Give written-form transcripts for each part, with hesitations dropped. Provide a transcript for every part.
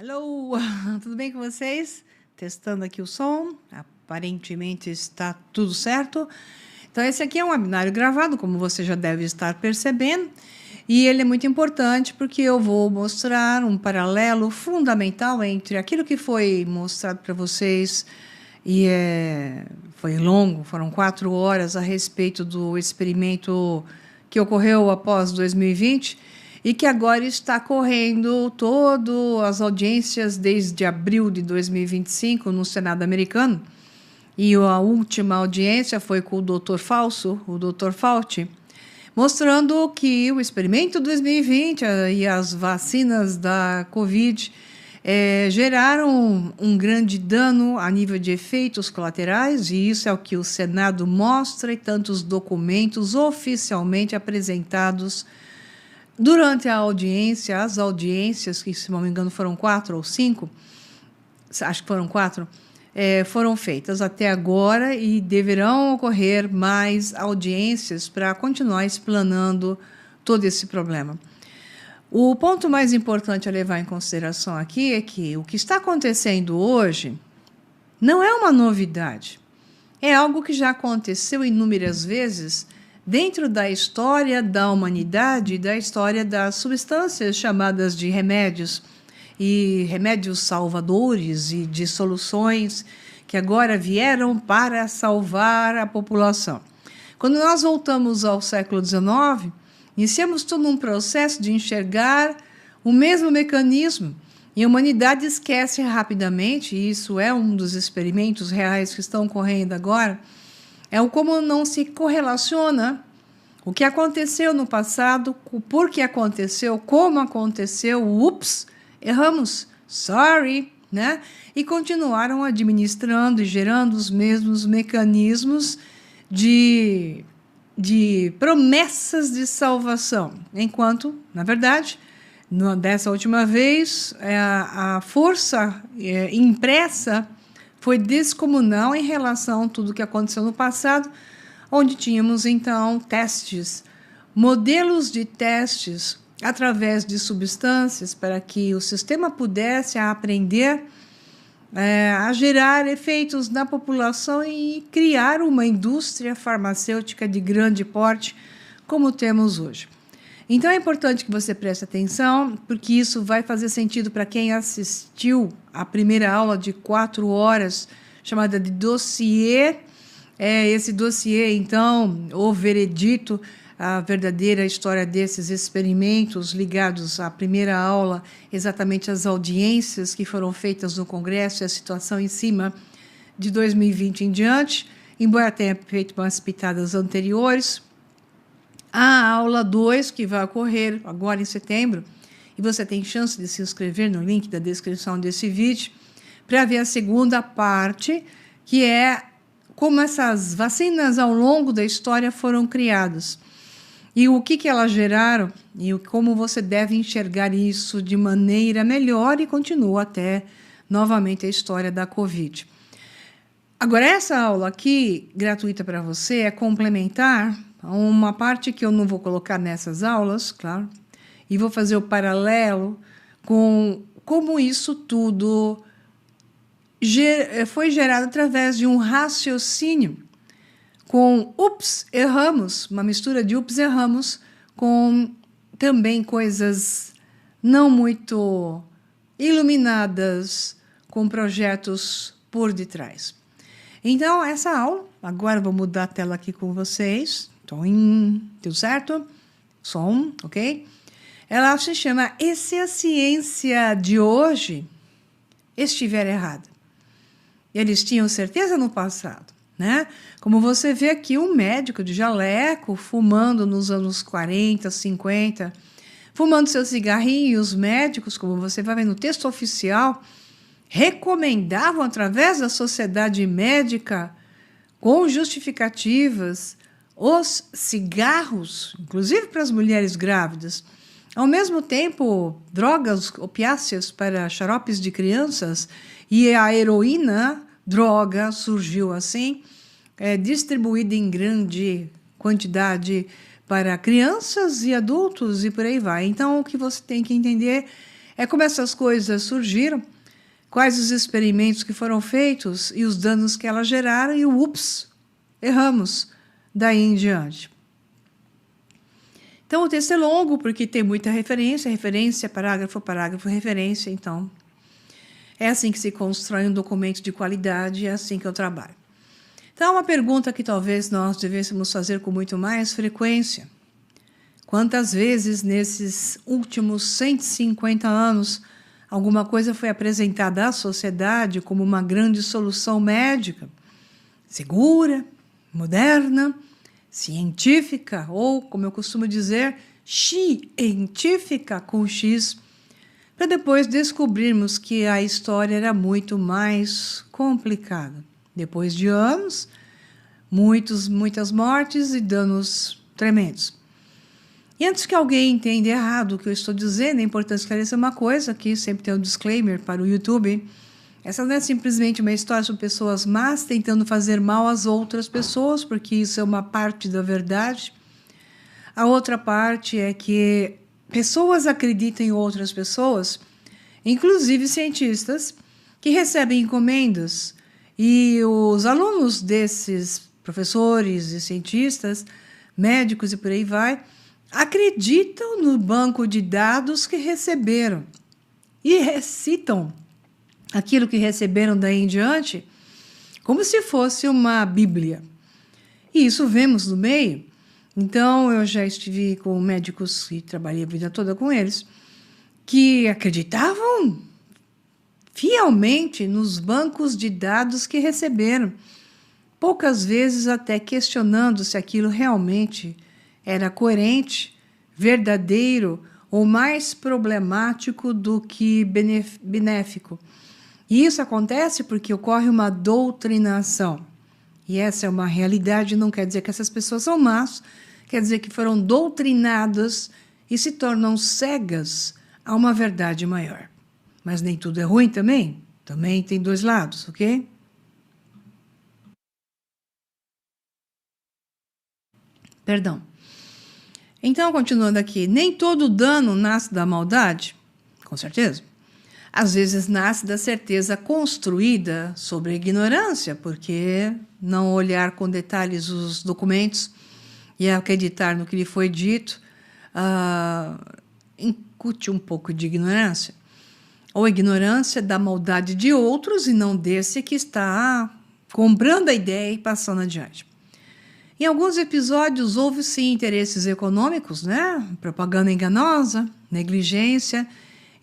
Hello, tudo bem com vocês? Testando aqui o som, aparentemente está tudo certo. Então, esse aqui é um webinário gravado, como você já deve estar percebendo, e ele é muito importante porque eu vou mostrar um paralelo fundamental entre aquilo que foi mostrado para vocês, e foi longo, foram 4 horas a respeito do experimento que ocorreu após 2020, e que agora está correndo todas as audiências desde abril de 2025 no Senado americano. E a última audiência foi com o Dr. Fauci, mostrando que o experimento 2020 e as vacinas da Covid geraram um grande dano a nível de efeitos colaterais, e isso é o que o Senado mostra e tantos documentos oficialmente apresentados durante a audiência, as audiências, que se não me engano foram 4 ou 5, acho que foram 4, foram feitas até agora e deverão ocorrer mais audiências para continuar explanando todo esse problema. O ponto mais importante a levar em consideração aqui é que o que está acontecendo hoje não é uma novidade. É algo que já aconteceu inúmeras vezes dentro da história da humanidade, da história das substâncias chamadas de remédios, e remédios salvadores e de soluções que agora vieram para salvar a população. Quando nós voltamos ao século XIX, iniciamos todo um processo de enxergar o mesmo mecanismo, e a humanidade esquece rapidamente, e isso é um dos experimentos reais que estão ocorrendo agora, é o como não se correlaciona o que aconteceu no passado, o porquê aconteceu, como aconteceu, ups, erramos, sorry, né? E continuaram administrando e gerando os mesmos mecanismos de promessas de salvação, enquanto, na verdade, dessa última vez, a força impressa foi descomunal em relação a tudo o que aconteceu no passado, onde tínhamos, então, testes, modelos de testes através de substâncias para que o sistema pudesse aprender a gerar efeitos na população e criar uma indústria farmacêutica de grande porte, como temos hoje. Então, é importante que você preste atenção, porque isso vai fazer sentido para quem assistiu à primeira aula de 4 horas, chamada de dossiê. Esse dossiê, então, o veredito, a verdadeira história desses experimentos ligados à primeira aula, exatamente às audiências que foram feitas no Congresso e a situação em cima de 2020 em diante, embora tenha feito umas pitadas anteriores. A aula 2, que vai ocorrer agora em setembro, e você tem chance de se inscrever no link da descrição desse vídeo, para ver a segunda parte, que é como essas vacinas ao longo da história foram criadas, e o que elas geraram, e como você deve enxergar isso de maneira melhor, e continua até novamente a história da Covid. Agora, essa aula aqui, gratuita para você, é complementar a uma parte que eu não vou colocar nessas aulas, claro, e vou fazer o paralelo com como isso tudo foi gerado através de um raciocínio com ups, erramos, uma mistura de ups, erramos, com também coisas não muito iluminadas, com projetos por detrás. Então, essa aula, agora vou mudar a tela aqui com vocês, tudo certo? Som, ok? Ela se chama E se a ciência de hoje estiver errada? Eles tinham certeza no passado, né? Como você vê aqui, um médico de jaleco fumando nos anos 40, 50, fumando seu cigarrinho, e os médicos, como você vai ver no texto oficial, recomendavam através da sociedade médica, com justificativas, os cigarros, inclusive para as mulheres grávidas. Ao mesmo tempo, drogas opiáceas para xaropes de crianças, e a heroína, droga, surgiu assim, distribuída em grande quantidade para crianças e adultos e por aí vai. Então, o que você tem que entender É como essas coisas surgiram, quais os experimentos que foram feitos e os danos que elas geraram, e ups, erramos daí em diante. Então, o texto é longo, porque tem muita referência, parágrafo, referência. Então, é assim que se constrói um documento de qualidade, é assim que eu trabalho. Então, uma pergunta que talvez nós devêssemos fazer com muito mais frequência. Quantas vezes, nesses últimos 150 anos, alguma coisa foi apresentada à sociedade como uma grande solução médica, segura, moderna, científica, ou, como eu costumo dizer, científica com X, para depois descobrirmos que a história era muito mais complicada. Depois de anos, muitas mortes e danos tremendos. E antes que alguém entenda errado o que eu estou dizendo, é importante esclarecer uma coisa, que sempre tem um disclaimer para o YouTube. Essa não é simplesmente uma história sobre pessoas más tentando fazer mal às outras pessoas, porque isso é uma parte da verdade. A outra parte é que pessoas acreditam em outras pessoas, inclusive cientistas, que recebem encomendas, e os alunos desses professores e cientistas, médicos e por aí vai, acreditam no banco de dados que receberam e recitam aquilo que receberam daí em diante como se fosse uma Bíblia. E isso vemos no meio. Então, eu já estive com médicos e trabalhei a vida toda com eles, que acreditavam fielmente nos bancos de dados que receberam, poucas vezes até questionando se aquilo realmente era coerente, verdadeiro ou mais problemático do que benéfico. E isso acontece porque ocorre uma doutrinação. E essa é uma realidade, não quer dizer que essas pessoas são más, quer dizer que foram doutrinadas e se tornam cegas a uma verdade maior. Mas nem tudo é ruim também. Também tem dois lados, ok? Perdão. Então, continuando aqui, nem todo dano nasce da maldade? Com certeza. Às vezes nasce da certeza construída sobre a ignorância, porque não olhar com detalhes os documentos e acreditar no que lhe foi dito incute um pouco de ignorância. Ou ignorância da maldade de outros e não desse que está comprando a ideia e passando adiante. Em alguns episódios houve sim interesses econômicos, né? Propaganda enganosa, negligência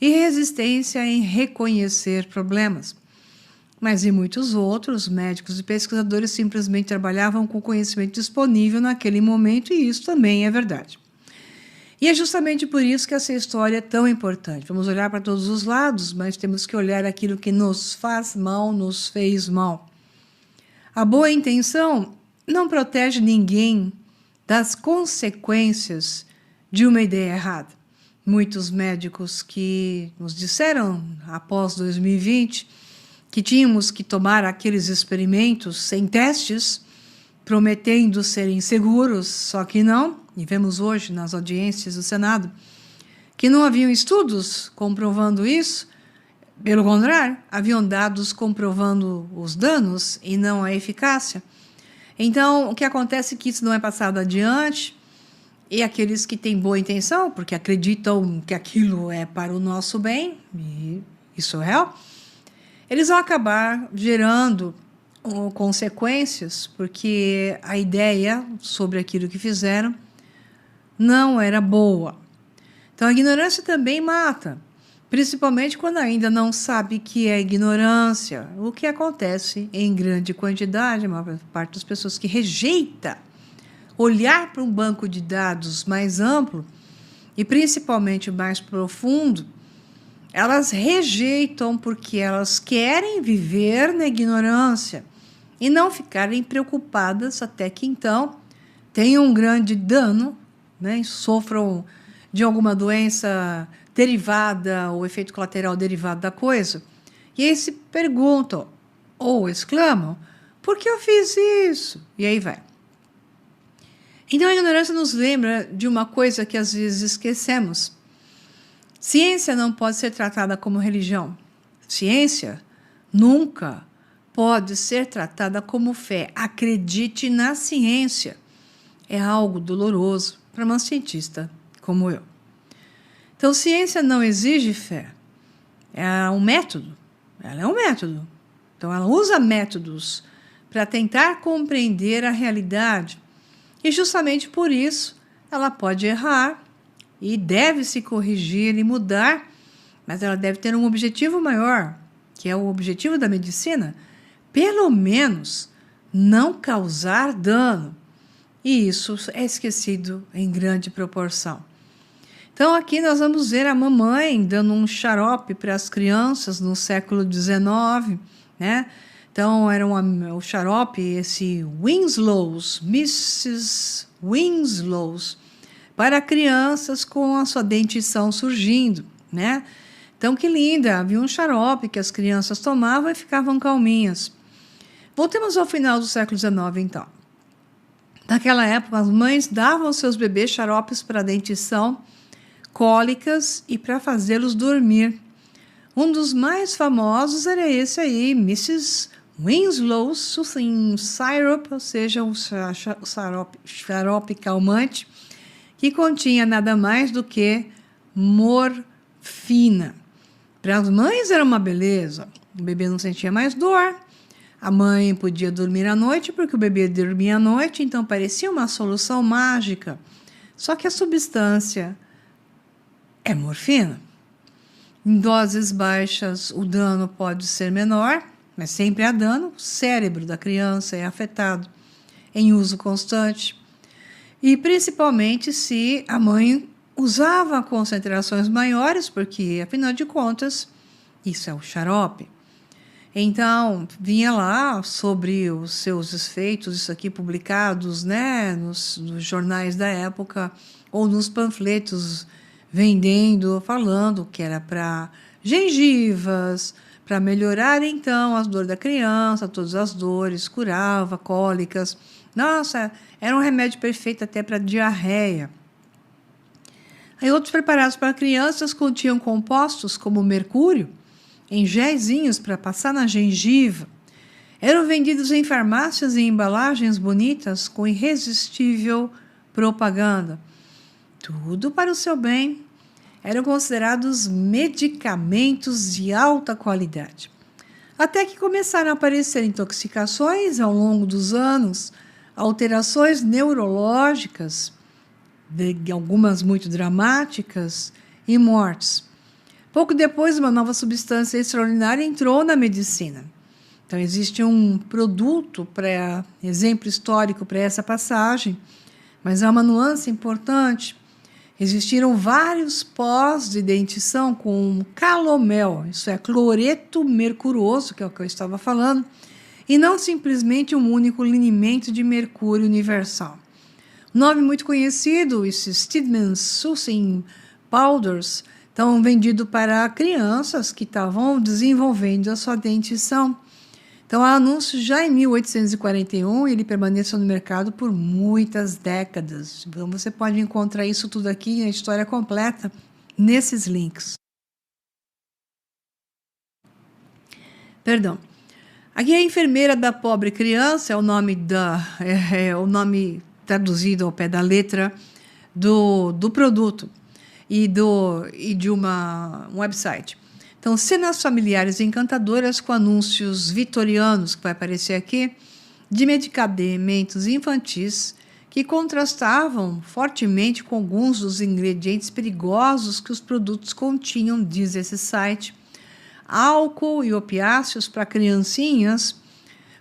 e resistência em reconhecer problemas. Mas em muitos outros, médicos e pesquisadores simplesmente trabalhavam com o conhecimento disponível naquele momento, e isso também é verdade. E é justamente por isso que essa história é tão importante. Vamos olhar para todos os lados, mas temos que olhar aquilo que nos faz mal, nos fez mal. A boa intenção não protege ninguém das consequências de uma ideia errada. Muitos médicos que nos disseram, após 2020, que tínhamos que tomar aqueles experimentos sem testes, prometendo serem seguros, só que não, e vemos hoje nas audiências do Senado, que não haviam estudos comprovando isso, pelo contrário, haviam dados comprovando os danos e não a eficácia. Então, o que acontece é que isso não é passado adiante, e aqueles que têm boa intenção, porque acreditam que aquilo é para o nosso bem, e isso é real, eles vão acabar gerando consequências, porque a ideia sobre aquilo que fizeram não era boa. Então, a ignorância também mata, principalmente quando ainda não sabe que é ignorância, o que acontece em grande quantidade. A maior parte das pessoas que rejeita olhar para um banco de dados mais amplo e principalmente mais profundo, elas rejeitam porque elas querem viver na ignorância e não ficarem preocupadas até que então tenham um grande dano, né, sofram de alguma doença derivada ou efeito colateral derivado da coisa, e aí se perguntam ou exclamam: por que eu fiz isso? E aí vai. Então a ignorância nos lembra de uma coisa que às vezes esquecemos, Ciência não pode ser tratada como religião. Ciência nunca pode ser tratada como fé. Acredite na ciência. É algo doloroso para uma cientista como eu. Então, ciência não exige fé. É um método. Ela é um método. Então, ela usa métodos para tentar compreender a realidade. E justamente por isso, ela pode errar e deve se corrigir e mudar, mas ela deve ter um objetivo maior, que é o objetivo da medicina, pelo menos não causar dano. E isso é esquecido em grande proporção. Então, aqui nós vamos ver a mamãe dando um xarope para as crianças no século XIX, né? Então, era o xarope, esse Winslow's, Mrs. Winslow's, para crianças com a sua dentição surgindo, né? Então, que linda! Havia um xarope que as crianças tomavam e ficavam calminhas. Voltemos ao final do século XIX, então. Naquela época, as mães davam aos seus bebês xaropes para dentição, cólicas e para fazê-los dormir. Um dos mais famosos era esse aí, Mrs. Winslow's Soothing Syrup, ou seja, o xarope calmante, que continha nada mais do que morfina. Para as mães era uma beleza, o bebê não sentia mais dor, a mãe podia dormir à noite porque o bebê dormia à noite, então parecia uma solução mágica. Só que a substância é morfina. Em doses baixas, o dano pode ser menor, mas sempre há dano. O cérebro da criança é afetado em uso constante. E principalmente se a mãe usava concentrações maiores, porque, afinal de contas, isso é o xarope. Então, vinha lá sobre os seus efeitos, isso aqui publicados, né, nos jornais da época, ou nos panfletos vendendo, falando que era para gengivas, para melhorar, então, as dores da criança, todas as dores, curava, cólicas. Nossa, era um remédio perfeito até para diarreia. Aí outros preparados para crianças continham compostos como mercúrio, em géisinhos para passar na gengiva. Eram vendidos em farmácias em embalagens bonitas com irresistível propaganda. Tudo para o seu bem. Eram considerados medicamentos de alta qualidade. Até que começaram a aparecer intoxicações ao longo dos anos, alterações neurológicas, algumas muito dramáticas, e mortes. Pouco depois, uma nova substância extraordinária entrou na medicina. Então, existe um produto, exemplo histórico para essa passagem, mas há uma nuance importante. Existiram vários pós de dentição com calomel, isso é, cloreto mercuroso, que é o que eu estava falando, e não simplesmente um único linimento de mercúrio universal. Nome muito conhecido, esse Steedman's Soothing Powders, então vendido para crianças que estavam desenvolvendo a sua dentição. Então, há anúncio já em 1841 e ele permaneceu no mercado por muitas décadas. Então, você pode encontrar isso tudo aqui, a história completa, nesses links. Perdão. Aqui a enfermeira da pobre criança é o nome o nome traduzido ao pé da letra do produto e de um website. Então, cenas familiares encantadoras com anúncios vitorianos, que vai aparecer aqui, de medicamentos infantis que contrastavam fortemente com alguns dos ingredientes perigosos que os produtos continham, diz esse site. Álcool e opiáceos para criancinhas,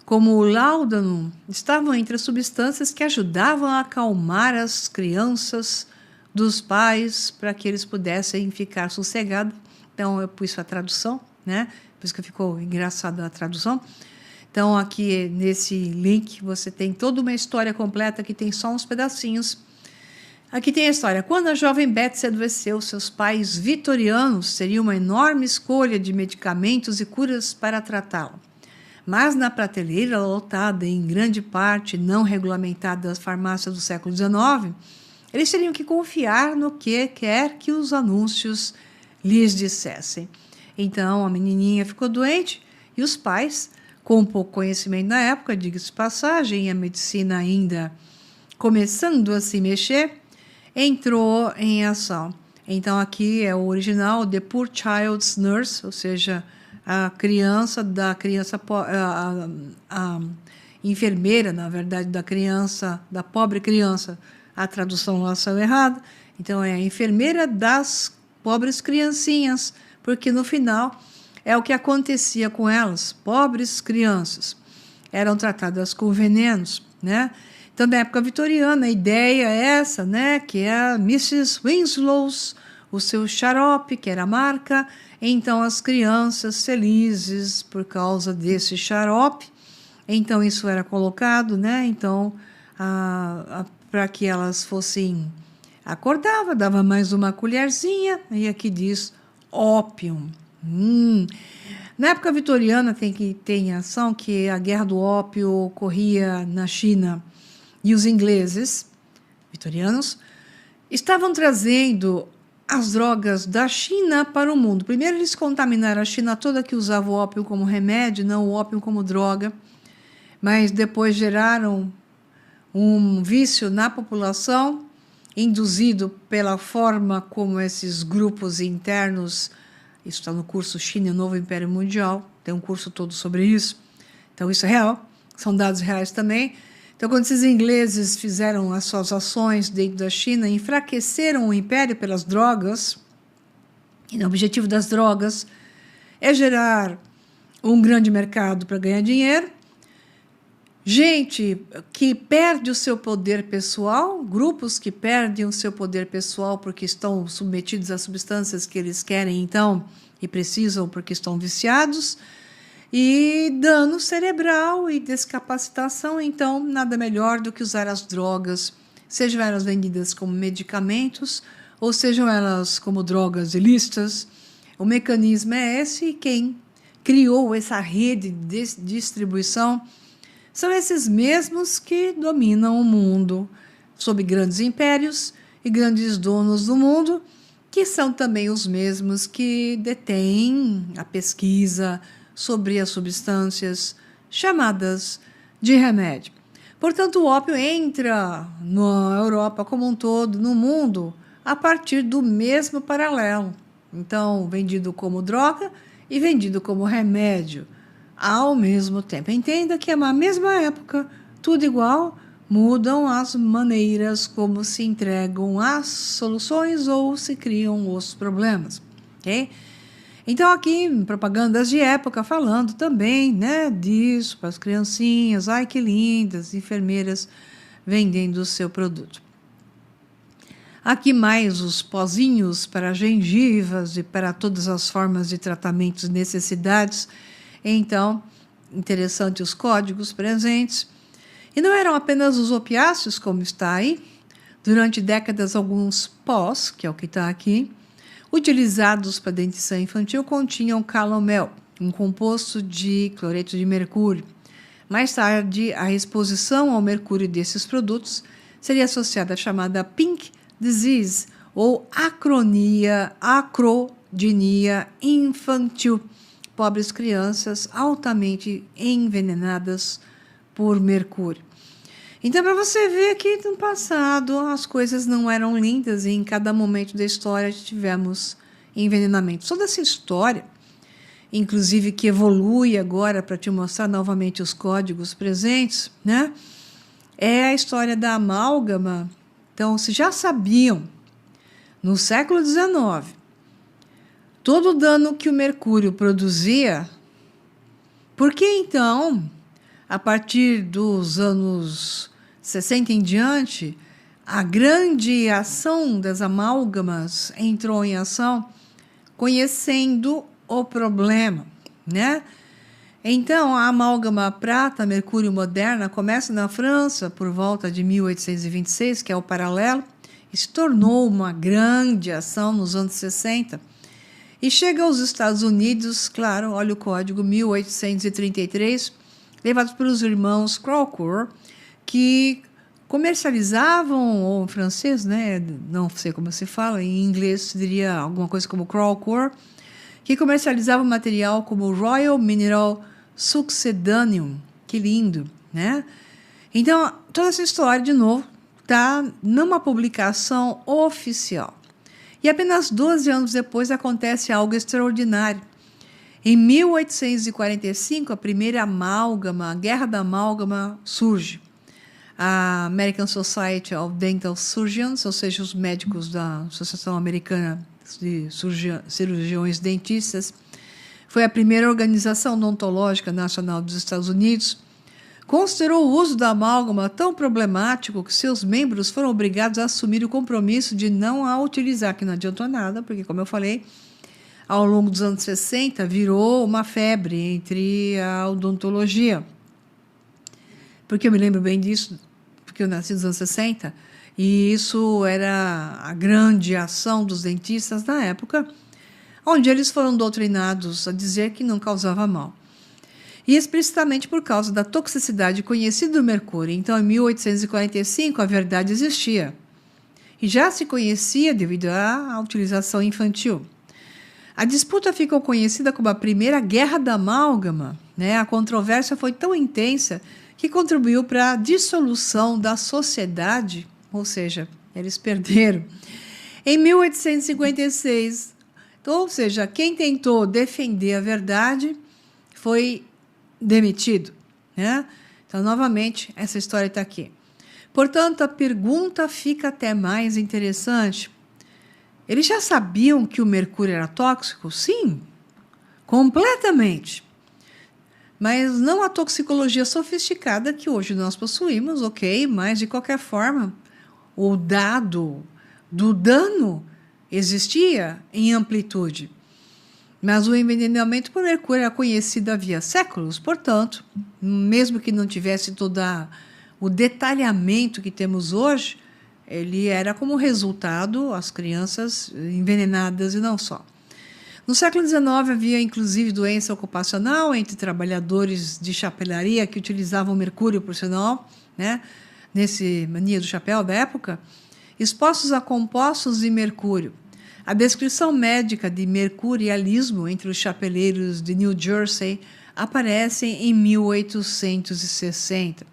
como o Laudanum, estavam entre as substâncias que ajudavam a acalmar as crianças dos pais para que eles pudessem ficar sossegados. Então, eu pus a tradução, né? Por isso que ficou engraçada a tradução. Então, aqui nesse link, você tem toda uma história completa, que tem só uns pedacinhos. Aqui tem a história. Quando a jovem Betsy adoeceu, seus pais vitorianos teriam uma enorme escolha de medicamentos e curas para tratá-la. Mas na prateleira lotada, em grande parte não regulamentada das farmácias do século XIX, eles teriam que confiar no que quer que os anúncios lhes dissessem. Então, a menininha ficou doente e os pais, com pouco conhecimento na época, diga-se de passagem, a medicina ainda começando a se mexer, entrou em ação. Então, aqui é o original, The Poor Child's Nurse, ou seja, a enfermeira, na verdade, da pobre criança. A tradução lá saiu errada. Então, é a enfermeira das pobres criancinhas, porque no final é o que acontecia com elas, pobres crianças. Eram tratadas com venenos, né? Então, na época vitoriana, a ideia é essa, né? Que é a Mrs. Winslow's, o seu xarope, que era a marca. Então, as crianças felizes por causa desse xarope. Então, isso era colocado, né? Então, para que elas fossem... Acordava, dava mais uma colherzinha, e aqui diz ópio. Na época vitoriana tem que ter em ação que a guerra do ópio ocorria na China e os ingleses, vitorianos, estavam trazendo as drogas da China para o mundo. Primeiro eles contaminaram a China toda que usava o ópio como remédio, não o ópio como droga, mas depois geraram um vício na população, induzido pela forma como esses grupos internos, isso está no curso China e o Novo Império Mundial, tem um curso todo sobre isso, então isso é real, são dados reais também. Então, quando esses ingleses fizeram as suas ações dentro da China, enfraqueceram o império pelas drogas, e o objetivo das drogas é gerar um grande mercado para ganhar dinheiro, gente que perde o seu poder pessoal, grupos que perdem o seu poder pessoal porque estão submetidos a substâncias que eles querem, então, e precisam porque estão viciados, e dano cerebral e descapacitação. Então, nada melhor do que usar as drogas, sejam elas vendidas como medicamentos ou sejam elas como drogas ilícitas. O mecanismo é esse, e quem criou essa rede de distribuição são esses mesmos que dominam o mundo, sob grandes impérios e grandes donos do mundo, que são também os mesmos que detêm a pesquisa sobre as substâncias chamadas de remédio. Portanto, o ópio entra na Europa como um todo, no mundo, a partir do mesmo paralelo. Então, vendido como droga e vendido como remédio ao mesmo tempo. Entenda que é uma mesma época, tudo igual, mudam as maneiras como se entregam as soluções ou se criam os problemas, ok? Então, aqui, propagandas de época falando também, né, disso para as criancinhas, ai que lindas, enfermeiras vendendo o seu produto. Aqui mais os pozinhos para gengivas e para todas as formas de tratamentos e necessidades. Então, interessante os códigos presentes. E não eram apenas os opiáceos, como está aí. Durante décadas, alguns pós, que é o que está aqui, utilizados para dentição infantil, continham calomel, um composto de cloreto de mercúrio. Mais tarde, a exposição ao mercúrio desses produtos seria associada à chamada pink disease, ou acrodinia infantil, pobres crianças altamente envenenadas por mercúrio. Então, para você ver que no passado as coisas não eram lindas e em cada momento da história tivemos envenenamento. Toda essa história, inclusive que evolui agora para te mostrar novamente os códigos presentes, né? É a história da amálgama. Então, se já sabiam, no século XIX, todo o dano que o mercúrio produzia, por que então, a partir dos anos 60 em diante, a grande ação das amálgamas entrou em ação, conhecendo o problema, né? Então, a amálgama prata, mercúrio moderna, começa na França por volta de 1826, que é o paralelo, e se tornou uma grande ação nos anos 60, e chega aos Estados Unidos, claro, olha o código 1833, levados pelos irmãos Crawford, que comercializavam, ou em francês, né, não sei como se fala, em inglês se diria alguma coisa como Crawlcore, que comercializava material como Royal Mineral Succedaneum. Que lindo, né? Então, toda essa história, de novo, está numa publicação oficial. E apenas 12 anos depois acontece algo extraordinário. Em 1845, a primeira amálgama, a Guerra da Amálgama, surge. A American Society of Dental Surgeons, ou seja, os médicos da Associação Americana de Cirurgiões Dentistas, foi a primeira organização odontológica nacional dos Estados Unidos, considerou o uso da amálgama tão problemático que seus membros foram obrigados a assumir o compromisso de não a utilizar, que não adiantou nada, porque, como eu falei, ao longo dos anos 60, virou uma febre entre a odontologia. Porque eu me lembro bem disso, porque eu nasci nos anos 60, e isso era a grande ação dos dentistas na época, onde eles foram doutrinados a dizer que não causava mal. E explicitamente por causa da toxicidade conhecida do mercúrio. Então, em 1845, a verdade existia. E já se conhecia devido à utilização infantil. A disputa ficou conhecida como a Primeira Guerra da Amálgama, né? A controvérsia foi tão intensa que contribuiu para a dissolução da sociedade, ou seja, eles perderam. Em 1856, ou seja, quem tentou defender a verdade foi demitido, né? Então, novamente, essa história está aqui. Portanto, a pergunta fica até mais interessante. Eles já sabiam que o mercúrio era tóxico? Sim, completamente. Mas não a toxicologia sofisticada que hoje nós possuímos, ok? Mas, de qualquer forma, o dado do dano existia em amplitude. Mas o envenenamento por mercúrio era conhecido havia séculos, portanto, mesmo que não tivesse todo o detalhamento que temos hoje, ele era como resultado as crianças envenenadas e não só. No século XIX havia inclusive doença ocupacional entre trabalhadores de chapelaria que utilizavam mercúrio, por sinal, né, nesse mania do chapéu da época, expostos a compostos de mercúrio. A descrição médica de mercurialismo entre os chapeleiros de New Jersey aparece em 1860.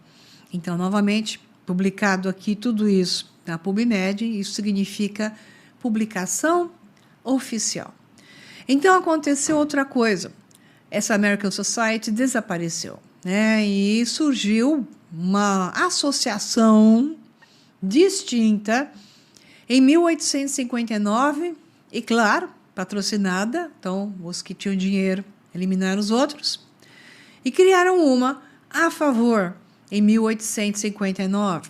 Então, novamente, publicado aqui tudo isso na PubMed, isso significa publicação oficial. Então, aconteceu outra coisa. Essa American Society desapareceu, né? E surgiu uma associação distinta em 1859, e claro, patrocinada, então os que tinham dinheiro eliminaram os outros, e criaram uma a favor em 1859.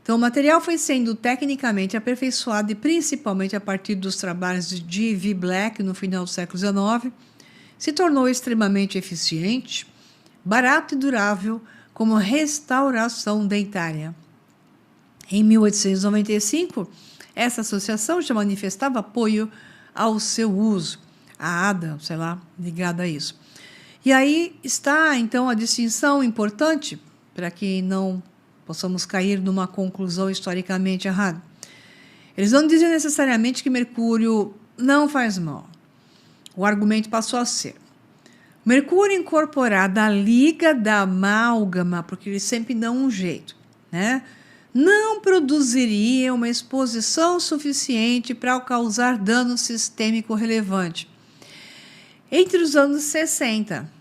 Então o material foi sendo tecnicamente aperfeiçoado e principalmente a partir dos trabalhos de G.V. Black no final do século XIX, se tornou extremamente eficiente, barato e durável como restauração dentária. Em 1895, essa associação já manifestava apoio ao seu uso, a ADA, sei lá, ligada a isso. E aí está, então, a distinção importante para que não possamos cair numa conclusão historicamente errada. Eles não dizem necessariamente que mercúrio não faz mal. O argumento passou a ser: mercúrio incorporado à liga da amálgama, porque eles sempre dão um jeito, né? Não produziria uma exposição suficiente para causar dano sistêmico relevante. Entre os anos 60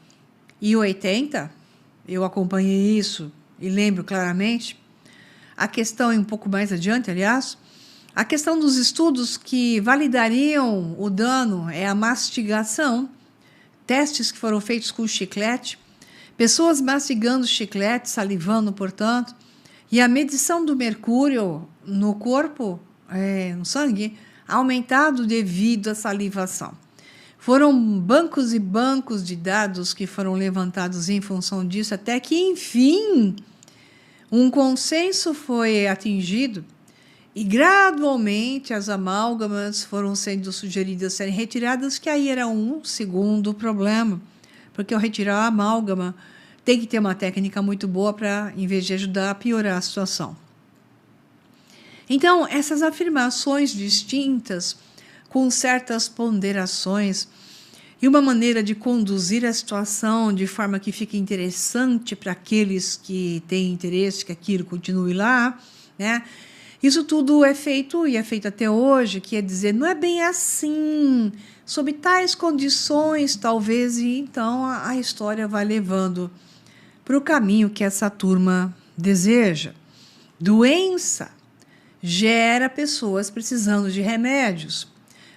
e 80, eu acompanhei isso e lembro claramente, a questão, e um pouco mais adiante, aliás, a questão dos estudos que validariam o dano é a mastigação, testes que foram feitos com chiclete, pessoas mastigando chiclete, salivando, portanto, e a medição do mercúrio no corpo, no sangue, aumentado devido à salivação. Foram bancos e bancos de dados que foram levantados em função disso, até que, enfim, um consenso foi atingido e, gradualmente, as amálgamas foram sendo sugeridas serem retiradas, que aí era um segundo problema, porque ao retirar a amálgama, tem que ter uma técnica muito boa para, em vez de ajudar, a piorar a situação. Então, essas afirmações distintas, com certas ponderações, e uma maneira de conduzir a situação de forma que fique interessante para aqueles que têm interesse que aquilo continue lá, né? Isso tudo é feito e é feito até hoje, que é dizer, não é bem assim, sob tais condições, talvez, e então a história vai levando para o caminho que essa turma deseja. Doença gera pessoas precisando de remédios.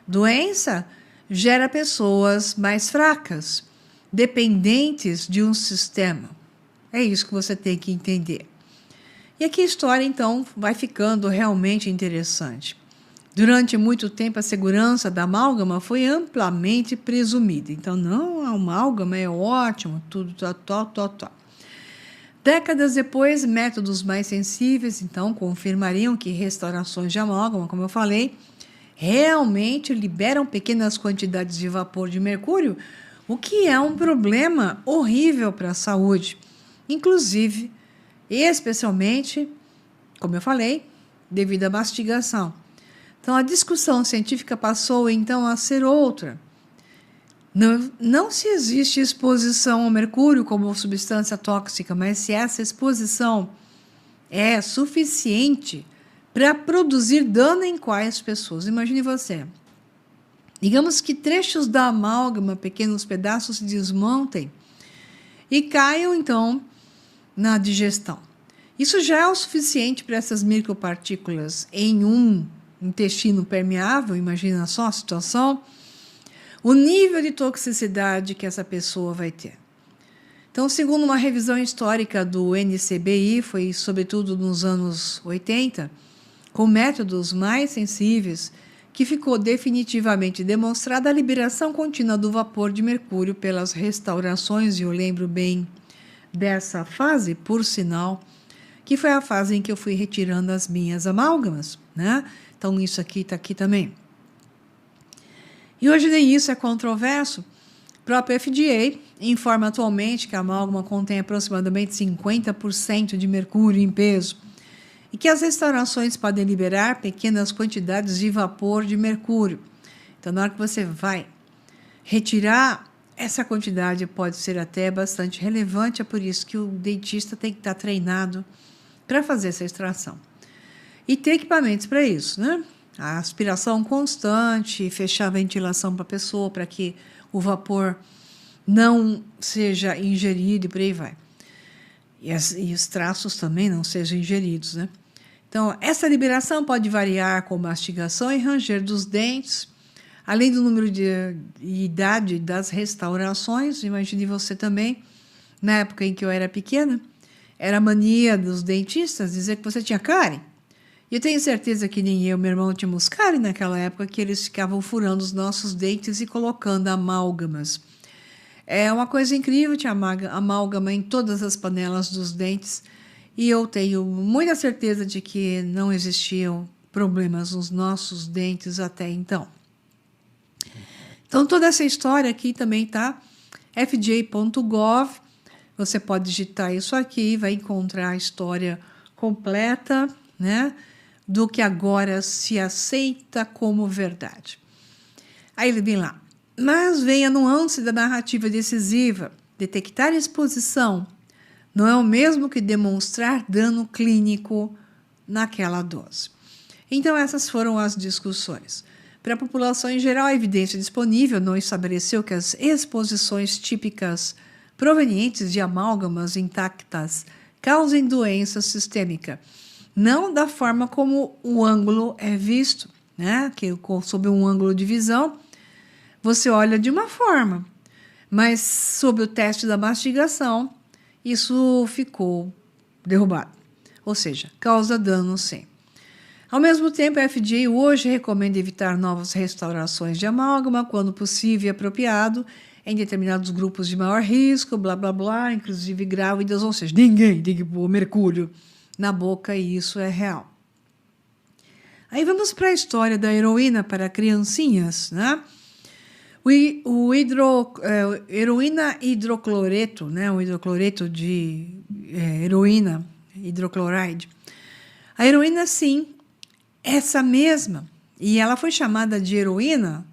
Doença gera pessoas mais fracas, dependentes de um sistema. É isso que você tem que entender. E aqui a história, então, vai ficando realmente interessante. Durante muito tempo, a segurança da amálgama foi amplamente presumida. Então, não, a amálgama é ótimo, tudo, tal. Décadas depois, métodos mais sensíveis, então, confirmariam que restaurações de amálgama, como eu falei, realmente liberam pequenas quantidades de vapor de mercúrio, o que é um problema horrível para a saúde, inclusive, especialmente, como eu falei, devido à mastigação. Então, a discussão científica passou, então, a ser outra. Não se existe exposição ao mercúrio como substância tóxica, mas se essa exposição é suficiente para produzir dano em quais pessoas. Imagine você. Digamos que trechos da amálgama, pequenos pedaços, se desmontem e caiam, então, na digestão. Isso já é o suficiente para essas micropartículas em um intestino permeável, imagina só a situação, o nível de toxicidade que essa pessoa vai ter. Então, segundo uma revisão histórica do NCBI, foi sobretudo nos anos 80, com métodos mais sensíveis, que ficou definitivamente demonstrada a liberação contínua do vapor de mercúrio pelas restaurações, e eu lembro bem dessa fase, por sinal, que foi a fase em que eu fui retirando as minhas amálgamas, né? Então, isso aqui está aqui também. E hoje nem isso é controverso. O próprio FDA informa atualmente que a amálgama contém aproximadamente 50% de mercúrio em peso e que as restaurações podem liberar pequenas quantidades de vapor de mercúrio. Então, na hora que você vai retirar, essa quantidade pode ser até bastante relevante, é por isso que o dentista tem que estar treinado para fazer essa extração. E ter equipamentos para isso, né? A aspiração constante, fechar a ventilação para a pessoa, para que o vapor não seja ingerido e por aí vai. E os traços também não sejam ingeridos, né? Então, essa liberação pode variar com mastigação e ranger dos dentes, além do número de idade das restaurações. Imagine você também, na época em que eu era pequena, era a mania dos dentistas dizer que você tinha cárie. E eu tenho certeza que nem eu e meu irmão tínhamos cárie naquela época, que eles ficavam furando os nossos dentes e colocando amálgamas. É uma coisa incrível, tinha amálgama em todas as panelas dos dentes, e eu tenho muita certeza de que não existiam problemas nos nossos dentes até então. Então, toda essa história aqui também está fda.gov. Você pode digitar isso aqui e vai encontrar a história completa, né, do que agora se aceita como verdade. Aí ele vem lá. Mas vem a nuance da narrativa decisiva. Detectar exposição não é o mesmo que demonstrar dano clínico naquela dose. Então, essas foram as discussões. Para a população em geral, a evidência disponível não estabeleceu que as exposições típicas provenientes de amálgamas intactas causem doença sistêmica, não da forma como o ângulo é visto, né? Que sob um ângulo de visão, você olha de uma forma, mas sob o teste da mastigação, isso ficou derrubado. Ou seja, causa dano sim. Ao mesmo tempo, a FDA hoje recomenda evitar novas restaurações de amálgama quando possível e apropriado em determinados grupos de maior risco, blá, blá, blá, inclusive grávidas, ou seja, ninguém tem que pôr mercúrio na boca e isso é real. Aí vamos para a história da heroína para criancinhas, né? Heroína hidrocloreto, né? O hidrocloreto de heroína, hidrocloride. A heroína, sim, essa mesma. E ela foi chamada de heroína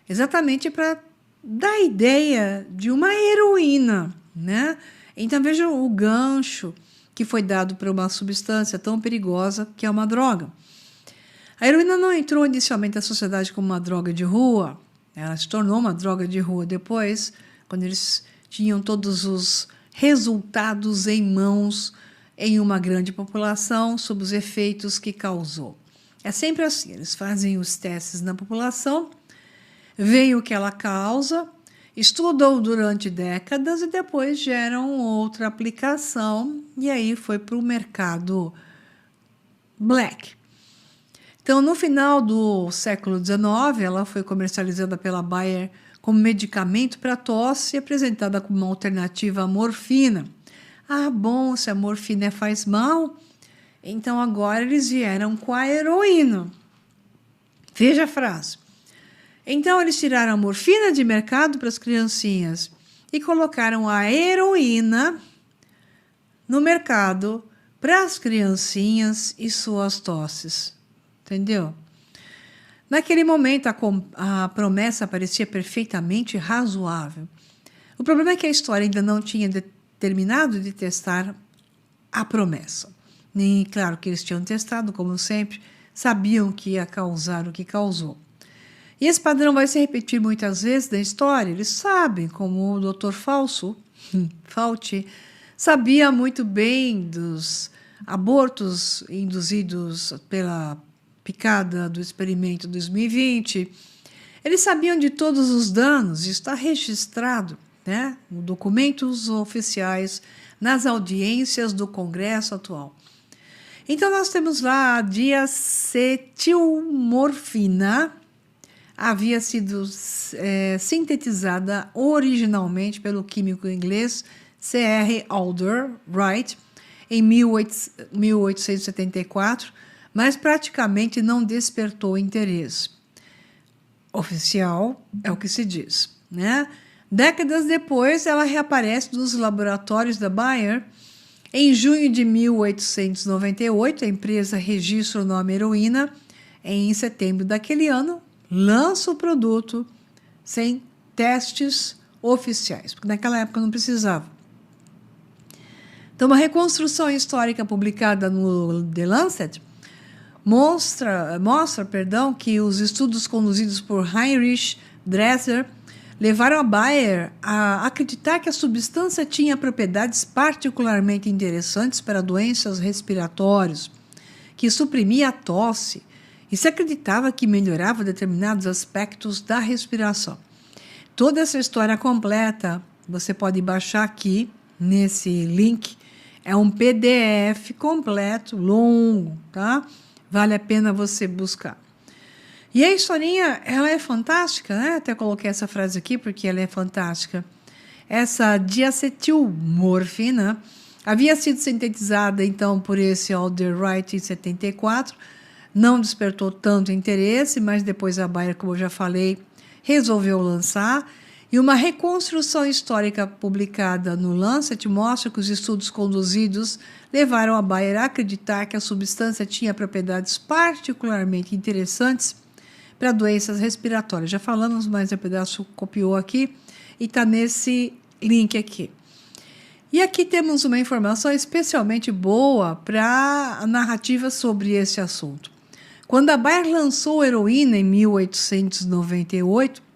exatamente para dar a ideia de uma heroína, né? Então vejam o gancho que foi dado para uma substância tão perigosa que é uma droga. A heroína não entrou inicialmente na sociedade como uma droga de rua, ela se tornou uma droga de rua depois, quando eles tinham todos os resultados em mãos em uma grande população sob os efeitos que causou. É sempre assim, eles fazem os testes na população, veem o que ela causa, estudam durante décadas e depois geram outra aplicação e aí foi para o mercado black. Então, no final do século XIX, ela foi comercializada pela Bayer como medicamento para tosse e apresentada como uma alternativa à morfina. Ah, bom, se a morfina faz mal, então agora eles vieram com a heroína. Veja a frase. Então, eles tiraram a morfina de mercado para as criancinhas e colocaram a heroína no mercado para as criancinhas e suas tosses. Entendeu? Naquele momento, a promessa parecia perfeitamente razoável. O problema é que a história ainda não tinha terminado de testar a promessa. Nem, claro que eles tinham testado, como sempre, sabiam que ia causar o que causou. E esse padrão vai se repetir muitas vezes na história. Eles sabem, como o Dr. Fauci sabia muito bem dos abortos induzidos pela picada do experimento 2020. Eles sabiam de todos os danos, isso está registrado, né, em documentos oficiais, nas audiências do Congresso atual. Então, nós temos lá a diacetilmorfina, havia sido sintetizada originalmente pelo químico inglês C.R. Alder Wright em 1874, mas praticamente não despertou interesse. Oficial é o que se diz, né? Décadas depois, ela reaparece nos laboratórios da Bayer. Em junho de 1898, a empresa registra o nome heroína. Em setembro daquele ano, lança o produto sem testes oficiais, porque naquela época não precisava. Então, uma reconstrução histórica publicada no The Lancet mostra que os estudos conduzidos por Heinrich Dresser levaram a Bayer a acreditar que a substância tinha propriedades particularmente interessantes para doenças respiratórias, que suprimia a tosse, e se acreditava que melhorava determinados aspectos da respiração. Toda essa história completa você pode baixar aqui nesse link. É um PDF completo, longo, tá? Vale a pena você buscar. E a historinha, ela é fantástica, né? Até coloquei essa frase aqui porque ela é fantástica. Essa diacetilmorfina havia sido sintetizada, então, por esse Alder Wright em 74, não despertou tanto interesse, mas depois a Bayer, como eu já falei, resolveu lançar. E uma reconstrução histórica publicada no Lancet mostra que os estudos conduzidos levaram a Bayer a acreditar que a substância tinha propriedades particularmente interessantes para doenças respiratórias. Já falamos, mas o pedaço copiou aqui e está nesse link aqui. E aqui temos uma informação especialmente boa para a narrativa sobre esse assunto. Quando a Bayer lançou a heroína em 1898,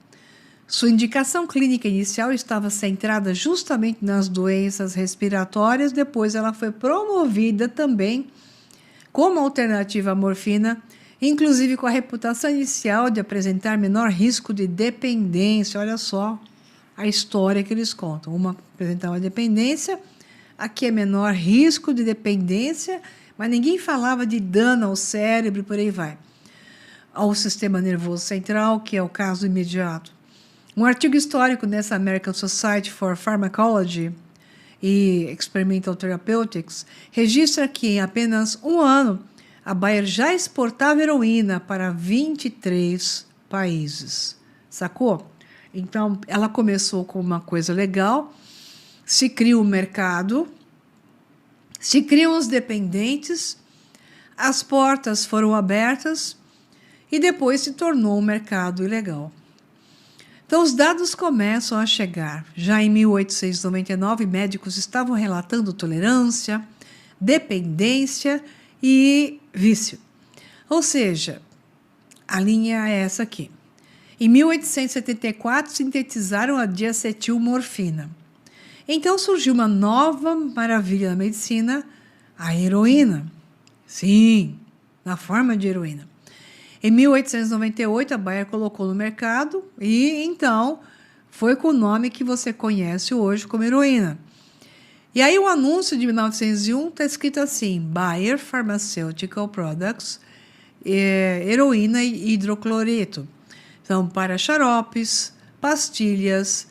sua indicação clínica inicial estava centrada justamente nas doenças respiratórias, depois ela foi promovida também como alternativa à morfina, inclusive com a reputação inicial de apresentar menor risco de dependência. Olha só a história que eles contam. Uma apresentava dependência, aqui é menor risco de dependência, mas ninguém falava de dano ao cérebro e por aí vai. Ao sistema nervoso central, que é o caso imediato. Um artigo histórico nessa American Society for Pharmacology e Experimental Therapeutics registra que em apenas um ano a Bayer já exportava heroína para 23 países. Sacou? Então, ela começou com uma coisa legal, se cria o mercado, se criam os dependentes, as portas foram abertas e depois se tornou um mercado ilegal. Então, os dados começam a chegar. Já em 1899, médicos estavam relatando tolerância, dependência e vício. Ou seja, a linha é essa aqui. Em 1874, sintetizaram a diacetilmorfina. Então surgiu uma nova maravilha na medicina, a heroína. Sim, na forma de heroína. Em 1898, a Bayer colocou no mercado e, então, foi com o nome que você conhece hoje como heroína. E aí o anúncio de 1901 está escrito assim, Bayer Pharmaceutical Products, heroína e hidrocloreto. Então, para xaropes, pastilhas,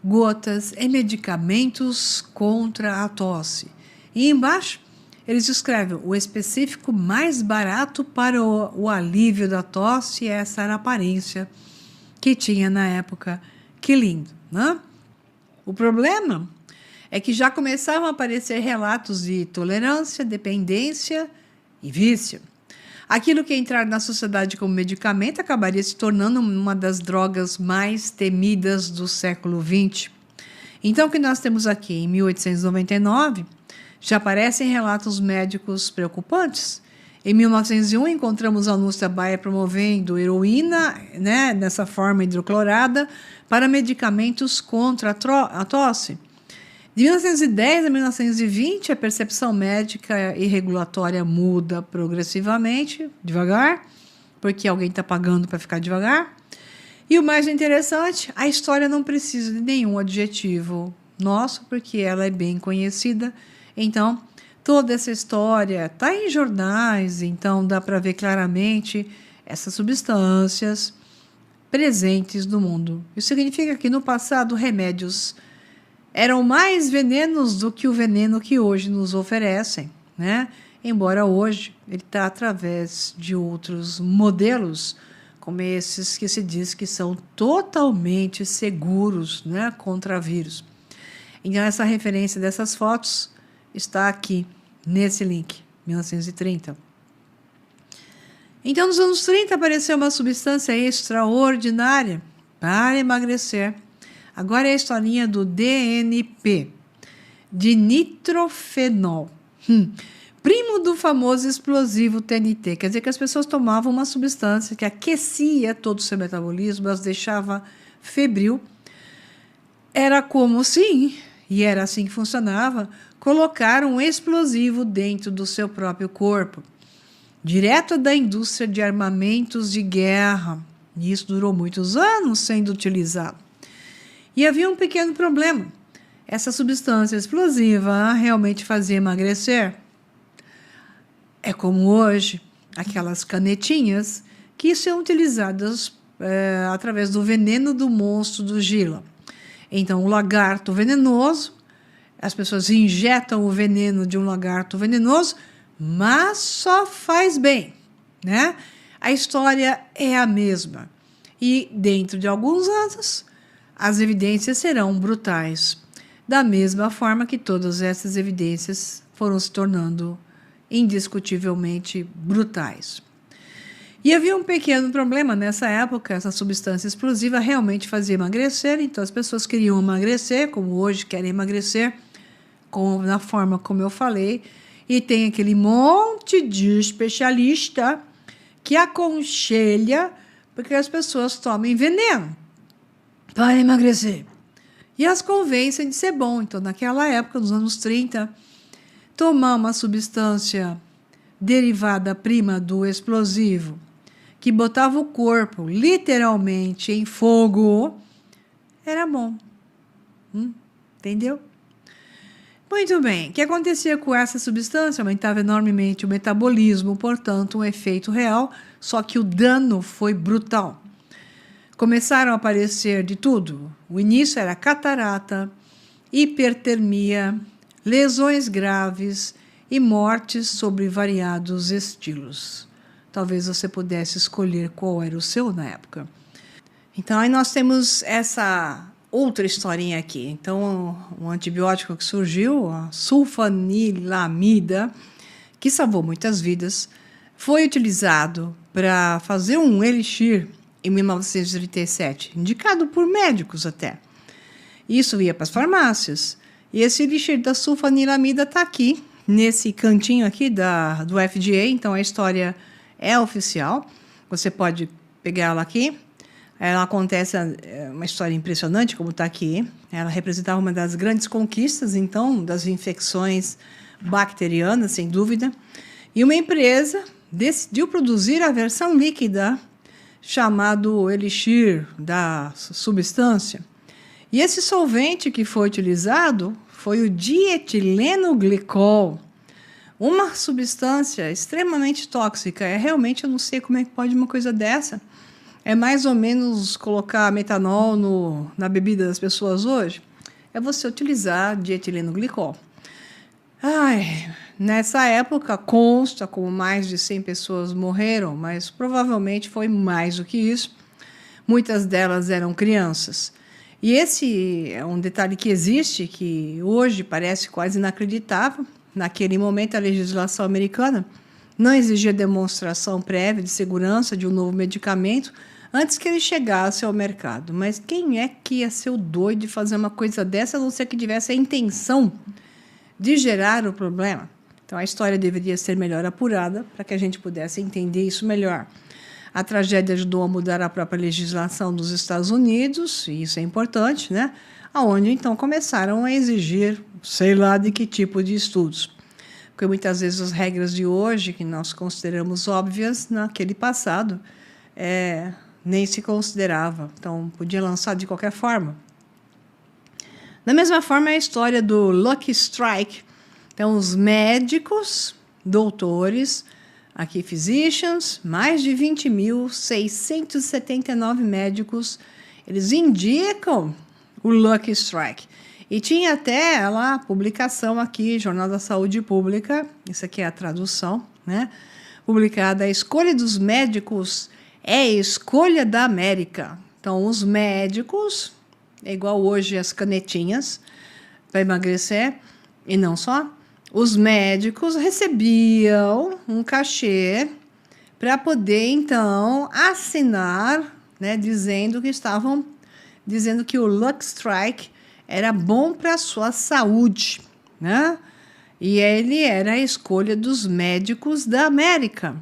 gotas e medicamentos contra a tosse. E embaixo, eles escrevem o específico mais barato para o alívio da tosse, essa era a aparência que tinha na época. Que lindo, né? O problema é que já começavam a aparecer relatos de tolerância, dependência e vício. Aquilo que entrar na sociedade como medicamento acabaria se tornando uma das drogas mais temidas do século XX. Então, o que nós temos aqui em 1899, já aparecem relatos médicos preocupantes. Em 1901, encontramos o anúncio da Bayer promovendo heroína, né, nessa forma hidroclorada, para medicamentos contra a tosse. De 1910 a 1920, a percepção médica e regulatória muda progressivamente, devagar, porque alguém está pagando para ficar devagar. E o mais interessante, a história não precisa de nenhum adjetivo nosso, porque ela é bem conhecida. Então, toda essa história está em jornais, então dá para ver claramente essas substâncias presentes no mundo. Isso significa que no passado remédios eram mais venenos do que o veneno que hoje nos oferecem, né? Embora hoje ele está através de outros modelos, como esses que se diz que são totalmente seguros, né, contra vírus. Então, essa referência dessas fotos está aqui, nesse link, 1930. Então, nos anos 30, apareceu uma substância extraordinária para emagrecer. Agora é a historinha do DNP, de nitrofenol, primo do famoso explosivo TNT. Quer dizer que as pessoas tomavam uma substância que aquecia todo o seu metabolismo, as deixava febril. Era como sim, e era assim que funcionava, colocar um explosivo dentro do seu próprio corpo, direto da indústria de armamentos de guerra. E isso durou muitos anos sendo utilizado. E havia um pequeno problema. Essa substância explosiva realmente fazia emagrecer? É como hoje, aquelas canetinhas que são utilizadas através do veneno do monstro do Gila. Então, o lagarto venenoso, as pessoas injetam o veneno de um lagarto venenoso, mas só faz bem, né? A história é a mesma. E dentro de alguns anos, as evidências serão brutais, da mesma forma que todas essas evidências foram se tornando indiscutivelmente brutais. E havia um pequeno problema nessa época, essa substância explosiva realmente fazia emagrecer, então as pessoas queriam emagrecer, como hoje querem emagrecer, na forma como eu falei, e tem aquele monte de especialista que aconselha porque as pessoas tomem veneno para emagrecer. E as convencem de ser bom. Então, naquela época, nos anos 30, tomar uma substância derivada prima do explosivo, que botava o corpo literalmente em fogo, era bom. Entendeu? Muito bem. O que acontecia com essa substância? Aumentava enormemente o metabolismo, portanto, um efeito real, só que o dano foi brutal. Começaram a aparecer de tudo. O início era catarata, hipertermia, lesões graves e mortes sobre variados estilos. Talvez você pudesse escolher qual era o seu na época. Então, aí nós temos essa outra historinha aqui. Então, um antibiótico que surgiu, a sulfanilamida, que salvou muitas vidas, foi utilizado para fazer um elixir em 1937, indicado por médicos até. Isso ia para as farmácias. E esse elixir da sulfanilamida está aqui, nesse cantinho aqui do FDA, então a história é oficial. Você pode pegar ela aqui. Ela acontece, uma história impressionante, como está aqui. Ela representava uma das grandes conquistas, então, das infecções bacterianas, sem dúvida. E uma empresa decidiu produzir a versão líquida, chamado elixir da substância. E esse solvente que foi utilizado foi o dietileno glicol, uma substância extremamente tóxica. Realmente, eu não sei como é que pode uma coisa dessa. É mais ou menos colocar metanol na bebida das pessoas hoje. É você utilizar dietileno glicol. Nessa época, consta como mais de 100 pessoas morreram, mas provavelmente foi mais do que isso. Muitas delas eram crianças. E esse é um detalhe que existe, que hoje parece quase inacreditável. Naquele momento, a legislação americana não exigia demonstração prévia de segurança de um novo medicamento antes que ele chegasse ao mercado. Mas quem é que ia ser o doido de fazer uma coisa dessa, a não ser que tivesse a intenção de gerar o problema? Então, a história deveria ser melhor apurada para que a gente pudesse entender isso melhor. A tragédia ajudou a mudar a própria legislação dos Estados Unidos, e isso é importante, né? Onde, então, começaram a exigir, sei lá de que tipo de estudos. Porque muitas vezes as regras de hoje, que nós consideramos óbvias, naquele passado, nem se considerava. Então, podia lançar de qualquer forma. Da mesma forma, é a história do Lucky Strike. Então, os médicos, doutores, aqui physicians, mais de 20.679 médicos, eles indicam o Lucky Strike. E tinha até lá a publicação aqui, Jornal da Saúde Pública, isso aqui é a tradução, né? Publicada, a escolha dos médicos é a escolha da América. Então, os médicos, é igual hoje as canetinhas para emagrecer, e não só, os médicos recebiam um cachê para poder, então, assinar, né, dizendo que o Lucky Strike era bom para a sua saúde, né? E ele era a escolha dos médicos da América.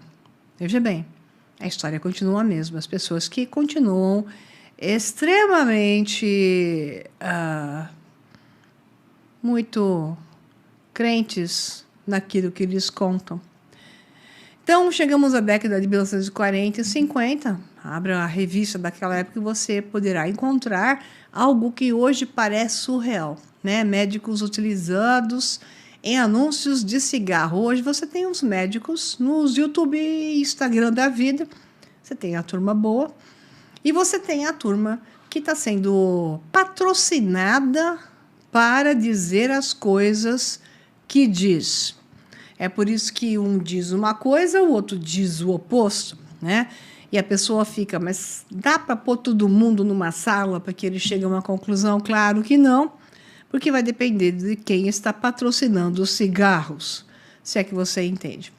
Veja bem, a história continua a mesma. As pessoas que continuam extremamente muito crentes naquilo que eles contam. Então, chegamos à década de 1940 e 50. Abra a revista daquela época e você poderá encontrar algo que hoje parece surreal, né? Médicos utilizados em anúncios de cigarro. Hoje você tem uns médicos nos YouTube e Instagram da vida. Você tem a turma boa e você tem a turma que está sendo patrocinada para dizer as coisas que diz. É por isso que um diz uma coisa, o outro diz o oposto, né? E a pessoa fica, mas dá para pôr todo mundo numa sala para que ele chegue a uma conclusão? Claro que não, porque vai depender de quem está patrocinando os cigarros, se é que você entende.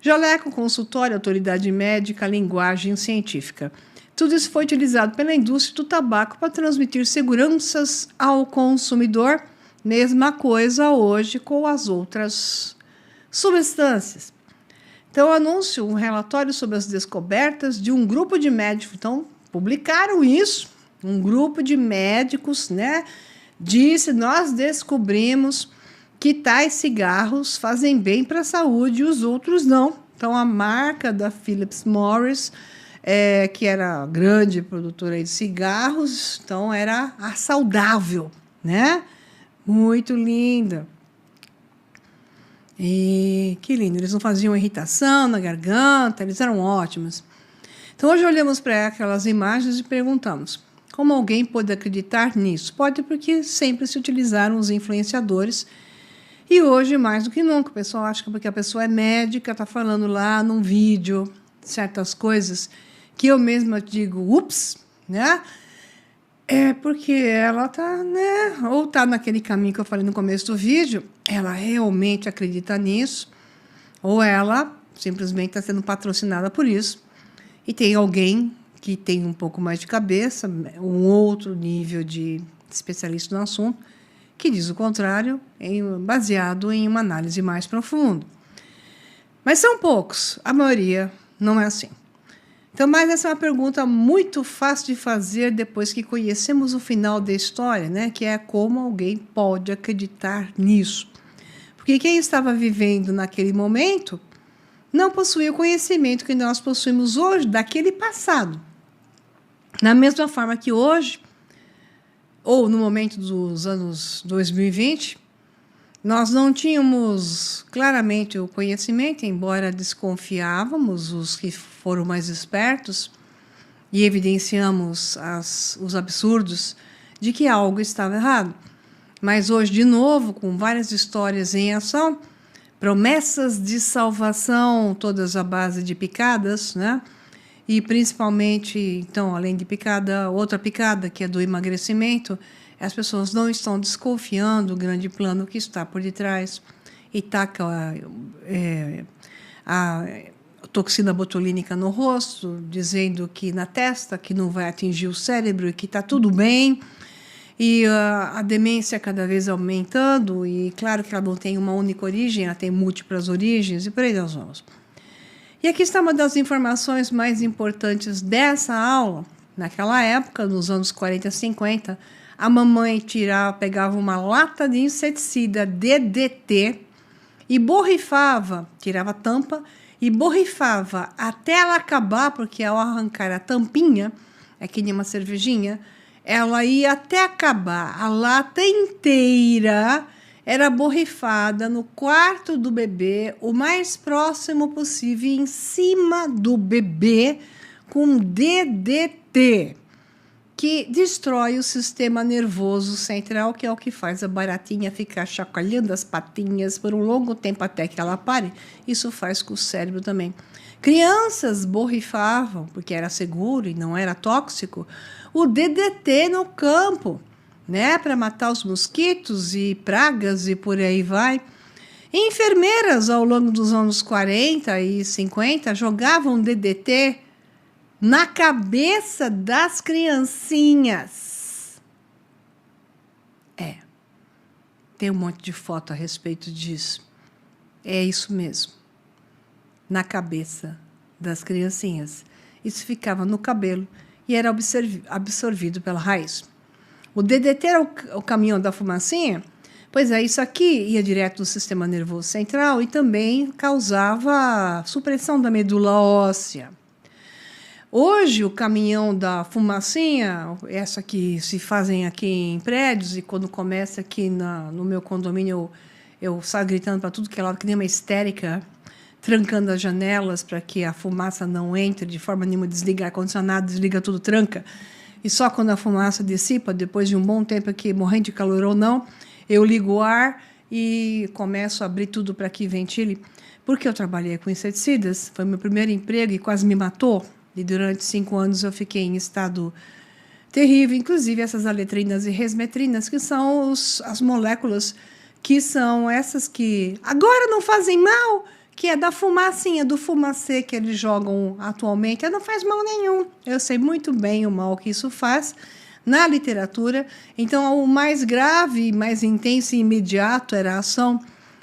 Jaleco, consultório, autoridade médica, linguagem científica. Tudo isso foi utilizado pela indústria do tabaco para transmitir seguranças ao consumidor. Mesma coisa hoje com as outras substâncias. Então, anúncio um relatório sobre as descobertas de um grupo de médicos. Então, publicaram isso. Um grupo de médicos, né, disse: nós descobrimos que tais cigarros fazem bem para a saúde e os outros não. Então, a marca da Philip Morris, que era grande produtora de cigarros, então era a saudável, né? Muito linda. E que lindo, eles não faziam irritação na garganta, eles eram ótimos. Então, hoje olhamos para aquelas imagens e perguntamos: como alguém pode acreditar nisso? Pode, porque sempre se utilizaram os influenciadores. E hoje, mais do que nunca, o pessoal acha que porque a pessoa é médica, está falando lá num vídeo certas coisas que eu mesma digo, ups, né? É porque ela está, né? Ou está naquele caminho que eu falei no começo do vídeo, ela realmente acredita nisso, ou ela simplesmente está sendo patrocinada por isso. E tem alguém que tem um pouco mais de cabeça, um outro nível de especialista no assunto, que diz o contrário, baseado em uma análise mais profunda. Mas são poucos, a maioria não é assim. Então, mas essa é uma pergunta muito fácil de fazer depois que conhecemos o final da história, né? Que é como alguém pode acreditar nisso. Porque quem estava vivendo naquele momento não possuía o conhecimento que nós possuímos hoje daquele passado. Da mesma forma que hoje, ou no momento dos anos 2020, nós não tínhamos claramente o conhecimento, embora desconfiávamos, os que foram mais espertos, e evidenciamos os absurdos de que algo estava errado. Mas hoje, de novo, com várias histórias em ação, promessas de salvação, todas à base de picadas, né? E principalmente, então, além de picada, outra picada, que é do emagrecimento, as pessoas não estão desconfiando do grande plano que está por detrás e taca a toxina botulínica no rosto, dizendo que na testa, que não vai atingir o cérebro e que está tudo bem. E a demência cada vez aumentando, e claro que ela não tem uma única origem, ela tem múltiplas origens, e por aí nós vamos. E aqui está uma das informações mais importantes dessa aula. Naquela época, nos anos 40 e 50, a mamãe pegava uma lata de inseticida DDT e borrifava, tirava a tampa e borrifava até ela acabar, porque ao arrancar a tampinha, é que nem uma cervejinha, ela ia até acabar. A lata inteira era borrifada no quarto do bebê, o mais próximo possível, em cima do bebê, com DDT, que destrói o sistema nervoso central, que é o que faz a baratinha ficar chacoalhando as patinhas por um longo tempo até que ela pare. Isso faz com o cérebro também. Crianças borrifavam, porque era seguro e não era tóxico, o DDT no campo, né, para matar os mosquitos e pragas e por aí vai. Enfermeiras, ao longo dos anos 40 e 50, jogavam DDT na cabeça das criancinhas. Tem um monte de foto a respeito disso. É isso mesmo. Na cabeça das criancinhas. Isso ficava no cabelo e era absorvido pela raiz. O DDT era o caminhão da fumacinha? Pois é, isso aqui ia direto no sistema nervoso central e também causava supressão da medula óssea. Hoje, o caminhão da fumacinha, essa que se fazem aqui em prédios, e quando começa aqui no meu condomínio, eu saio gritando para tudo que é lado, que nem uma histérica, trancando as janelas para que a fumaça não entre de forma nenhuma, desliga ar-condicionado, desliga tudo, tranca. E só quando a fumaça dissipa, depois de um bom tempo aqui, morrendo de calor ou não, eu ligo o ar e começo a abrir tudo para que ventile. Porque eu trabalhei com inseticidas, foi meu primeiro emprego e quase me matou. E durante 5 anos eu fiquei em estado terrível, inclusive essas aletrinas e resmetrinas, que são as moléculas que são essas que agora não fazem mal, que é da fumacinha, do fumacê que eles jogam atualmente. Não faz mal nenhum. Eu sei muito bem o mal que isso faz na literatura. Então, o mais grave, mais intenso e imediato era a ação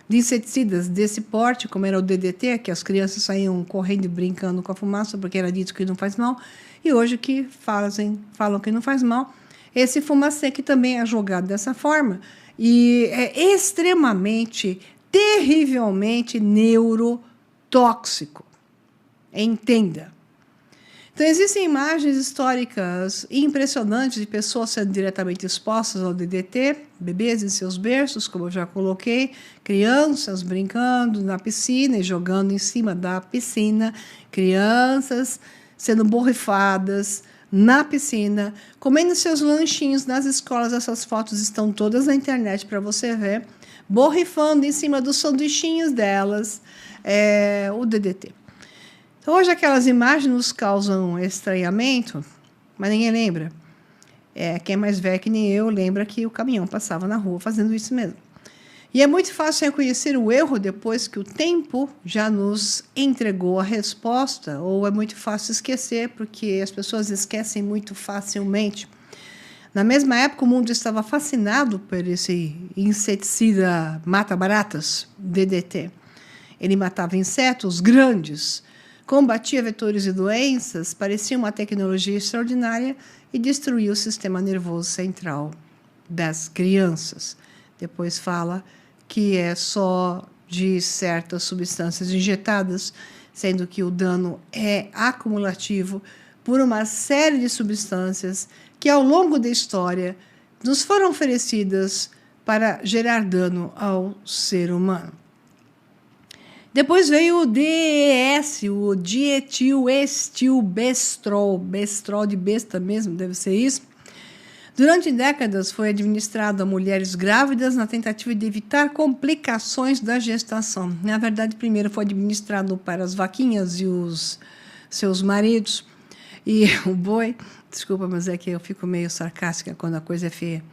de inseticidas desse porte, como era o DDT, que as crianças saíam correndo e brincando com a fumaça, porque era dito que não faz mal, e hoje que falam que não faz mal, esse fumacê que também é jogado dessa forma, e é extremamente, terrivelmente neurotóxico. Entenda. Então, existem imagens históricas impressionantes de pessoas sendo diretamente expostas ao DDT, bebês em seus berços, como eu já coloquei, crianças brincando na piscina e jogando em cima da piscina, crianças sendo borrifadas na piscina, comendo seus lanchinhos nas escolas. Essas fotos estão todas na internet para você ver, borrifando em cima dos sanduichinhos delas o DDT. Então, hoje aquelas imagens nos causam estranhamento, mas ninguém lembra. Quem é mais velho que nem eu lembra que o caminhão passava na rua fazendo isso mesmo. E é muito fácil reconhecer o erro depois que o tempo já nos entregou a resposta, ou é muito fácil esquecer, porque as pessoas esquecem muito facilmente. Na mesma época, o mundo estava fascinado por esse inseticida mata-baratas, DDT. Ele matava insetos grandes, combatia vetores e doenças, parecia uma tecnologia extraordinária e destruía o sistema nervoso central das crianças. Depois fala que é só de certas substâncias injetadas, sendo que o dano é acumulativo por uma série de substâncias que, ao longo da história, nos foram oferecidas para gerar dano ao ser humano. Depois veio o DES, o dietilestilbestrol, bestrol de besta mesmo, deve ser isso. Durante décadas foi administrado a mulheres grávidas na tentativa de evitar complicações da gestação. Na verdade, primeiro foi administrado para as vaquinhas e os seus maridos. E o boi, desculpa, mas é que eu fico meio sarcástica quando a coisa é feia.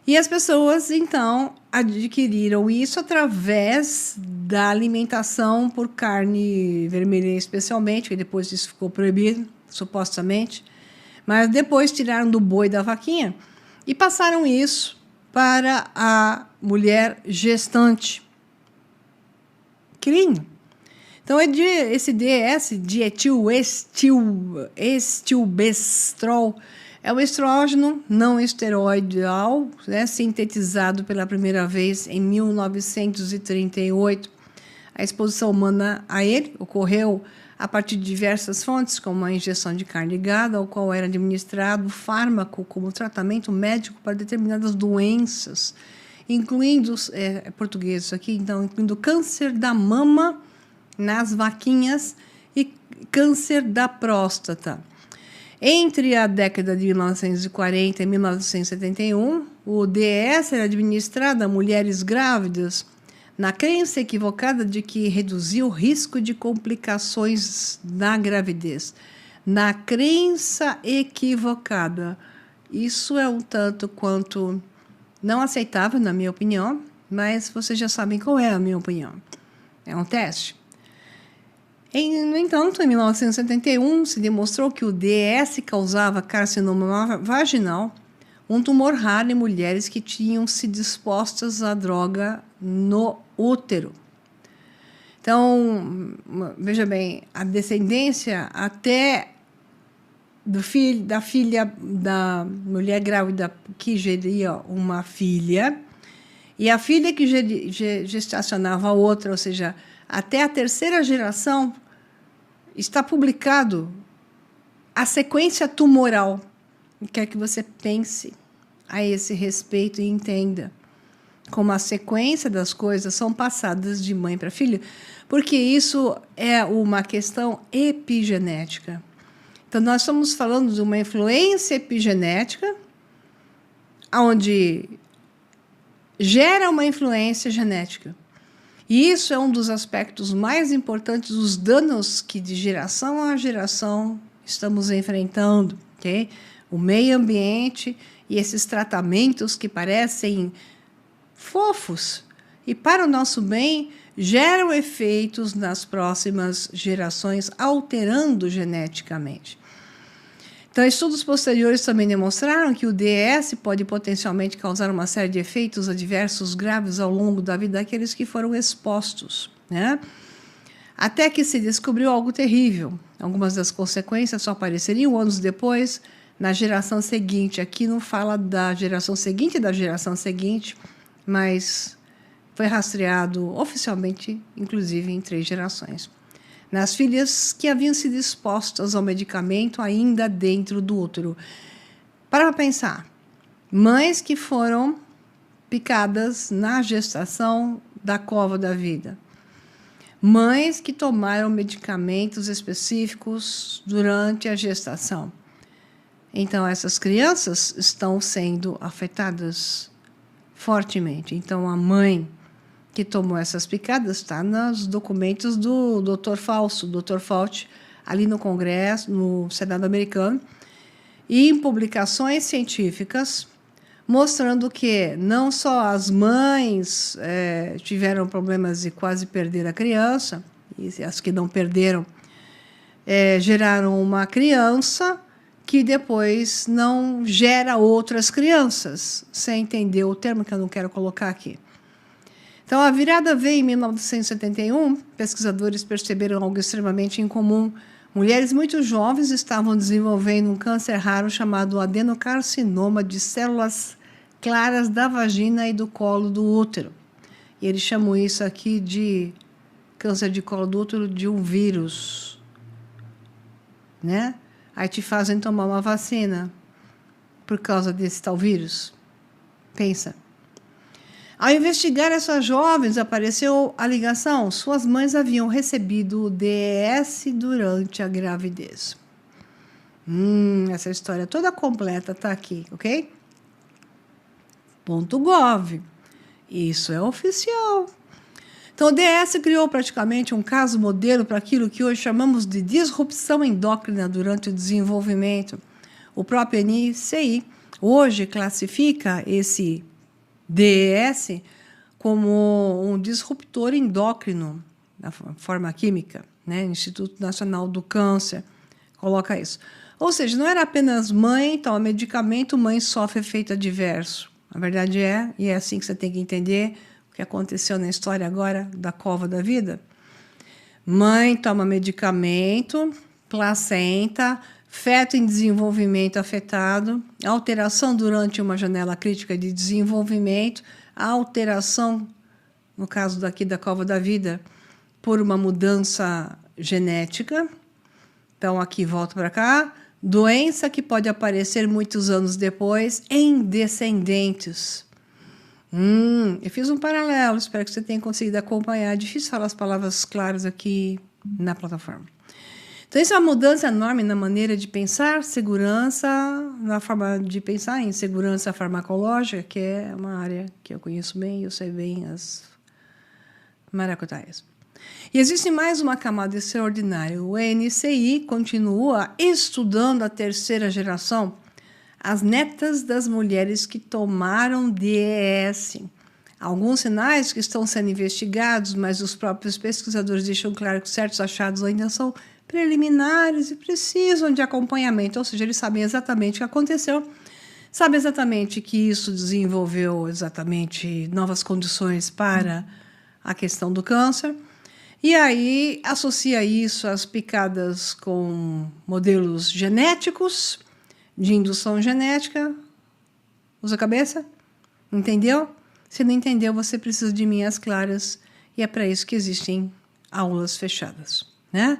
E as pessoas, então, adquiriram isso através da alimentação por carne vermelha, especialmente, que depois isso ficou proibido, supostamente. Mas depois tiraram do boi da vaquinha e passaram isso para a mulher gestante. Que lindo! Então, esse DS, dietilestilbestrol, é um estrógeno não esteroidal, né, sintetizado pela primeira vez em 1938. A exposição humana a ele ocorreu a partir de diversas fontes, como a injeção de carne de gado, ao qual era administrado fármaco como tratamento médico para determinadas doenças, incluindo, português isso aqui, então, incluindo câncer da mama nas vaquinhas e câncer da próstata. Entre a década de 1940 e 1971, o DES era administrado a mulheres grávidas na crença equivocada de que reduzia o risco de complicações na gravidez. Na crença equivocada. Isso é um tanto quanto não aceitável, na minha opinião, mas vocês já sabem qual é a minha opinião. É um teste. No entanto, em 1971, se demonstrou que o DES causava carcinoma vaginal, um tumor raro em mulheres que tinham sido expostas à droga no útero. Então, veja bem, a descendência até da filha da mulher grávida que geria uma filha, e a filha que gestacionava a outra, ou seja, até a terceira geração, está publicado a sequência tumoral. Quer que você pense a esse respeito e entenda como a sequência das coisas são passadas de mãe para filho, porque isso é uma questão epigenética. Então, nós estamos falando de uma influência epigenética, onde gera uma influência genética. E isso é um dos aspectos mais importantes dos danos que de geração a geração estamos enfrentando, ok? O meio ambiente e esses tratamentos que parecem fofos e para o nosso bem geram efeitos nas próximas gerações, alterando geneticamente. Então, estudos posteriores também demonstraram que o DES pode potencialmente causar uma série de efeitos adversos graves ao longo da vida daqueles que foram expostos, né? Até que se descobriu algo terrível. Algumas das consequências só apareceriam anos depois, na geração seguinte. Aqui não fala da geração seguinte e da geração seguinte, mas foi rastreado oficialmente, inclusive, em 3 gerações. Nas filhas que haviam sido expostas ao medicamento ainda dentro do útero. Para pensar, mães que foram picadas na gestação da cova da vida. Mães que tomaram medicamentos específicos durante a gestação. Então, essas crianças estão sendo afetadas fortemente. Então, a mãe que tomou essas picadas está nos documentos do Dr. Fauci, ali no Congresso, no Senado americano, e em publicações científicas, mostrando que não só as mães tiveram problemas e quase perderam a criança, e as que não perderam geraram uma criança que depois não gera outras crianças. Você entendeu o termo que eu não quero colocar aqui. Então, a virada veio em 1971, pesquisadores perceberam algo extremamente incomum. Mulheres muito jovens estavam desenvolvendo um câncer raro chamado adenocarcinoma de células claras da vagina e do colo do útero. E eles chamam isso aqui de câncer de colo do útero de um vírus, né? Aí te fazem tomar uma vacina por causa desse tal vírus. Pensa. Ao investigar essas jovens, apareceu a ligação. Suas mães haviam recebido o DES durante a gravidez. Essa história toda completa está aqui, ok? .gov. Isso é oficial. Então, o DES criou praticamente um caso modelo para aquilo que hoje chamamos de disrupção endócrina durante o desenvolvimento. O próprio NCI hoje classifica esse DES como um disruptor endócrino, da forma química, né? Instituto Nacional do Câncer coloca isso. Ou seja, não era apenas mãe, toma medicamento, mãe sofre efeito adverso. A verdade e é assim que você tem que entender o que aconteceu na história agora da cova da vida. Mãe toma medicamento, placenta, feto em desenvolvimento afetado, alteração durante uma janela crítica de desenvolvimento, alteração, no caso daqui da cova da vida, por uma mudança genética. Então, aqui, volto para cá. Doença que pode aparecer muitos anos depois em descendentes. Eu fiz um paralelo, espero que você tenha conseguido acompanhar. É difícil falar as palavras claras aqui na plataforma. Então, isso é uma mudança enorme na maneira de pensar segurança, na forma de pensar em segurança farmacológica, que é uma área que eu conheço bem, eu sei bem as maracutaias. E existe mais uma camada extraordinária. O NCI continua estudando a terceira geração, as netas das mulheres que tomaram DES. Alguns sinais que estão sendo investigados, mas os próprios pesquisadores deixam claro que certos achados ainda são preliminares e precisam de acompanhamento, ou seja, eles sabem exatamente o que aconteceu, sabem exatamente que isso desenvolveu exatamente novas condições para a questão do câncer, e aí associa isso às picadas com modelos genéticos, de indução genética. Usa a cabeça? Entendeu? Se não entendeu, você precisa de mim às claras, e é para isso que existem aulas fechadas, né?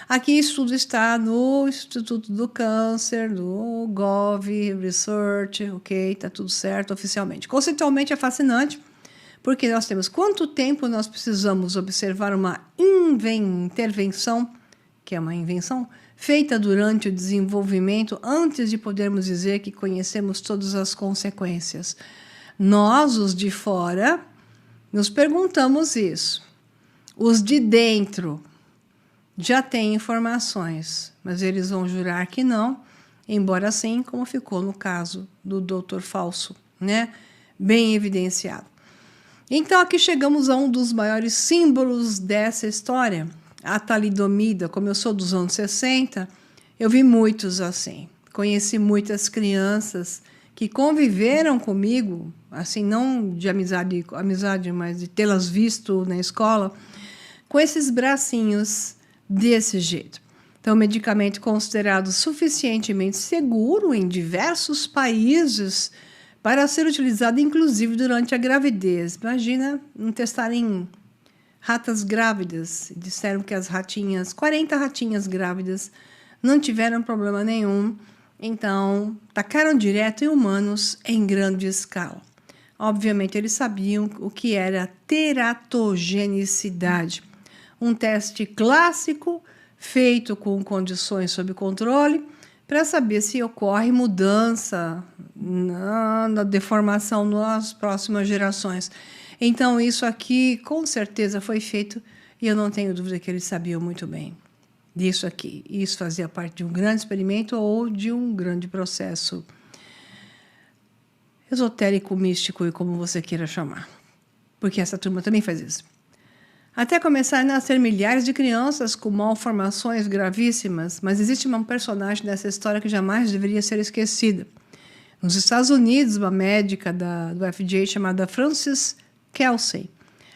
Aqui isso tudo está no Instituto do Câncer, do Gov, Research, ok? Está tudo certo oficialmente. Conceitualmente é fascinante, porque nós temos quanto tempo nós precisamos observar uma intervenção, que é uma invenção, feita durante o desenvolvimento, antes de podermos dizer que conhecemos todas as consequências. Nós, os de fora, nos perguntamos isso. Os de dentro já têm informações, mas eles vão jurar que não, embora assim, como ficou no caso do Dr. Falso, né? Bem evidenciado. Então, aqui chegamos a um dos maiores símbolos dessa história, a talidomida. Como eu sou dos anos 60, eu vi muitos assim. Conheci muitas crianças que conviveram comigo, assim, não de amizade, mas de tê-las visto na escola, com esses bracinhos desse jeito. Então, medicamento considerado suficientemente seguro em diversos países para ser utilizado, inclusive, durante a gravidez. Imagina não testarem ratas grávidas. Disseram que as ratinhas, 40 ratinhas grávidas, não tiveram problema nenhum. Então, tacaram direto em humanos em grande escala. Obviamente, eles sabiam o que era teratogenicidade. Um teste clássico feito com condições sob controle para saber se ocorre mudança na deformação nas próximas gerações. Então, isso aqui com certeza foi feito e eu não tenho dúvida que eles sabiam muito bem disso aqui. Isso fazia parte de um grande experimento ou de um grande processo esotérico, místico e como você queira chamar. Porque essa turma também faz isso. Até começarem a nascer milhares de crianças com malformações gravíssimas, mas existe um personagem dessa história que jamais deveria ser esquecida. Nos Estados Unidos, uma médica do FDA chamada Frances Kelsey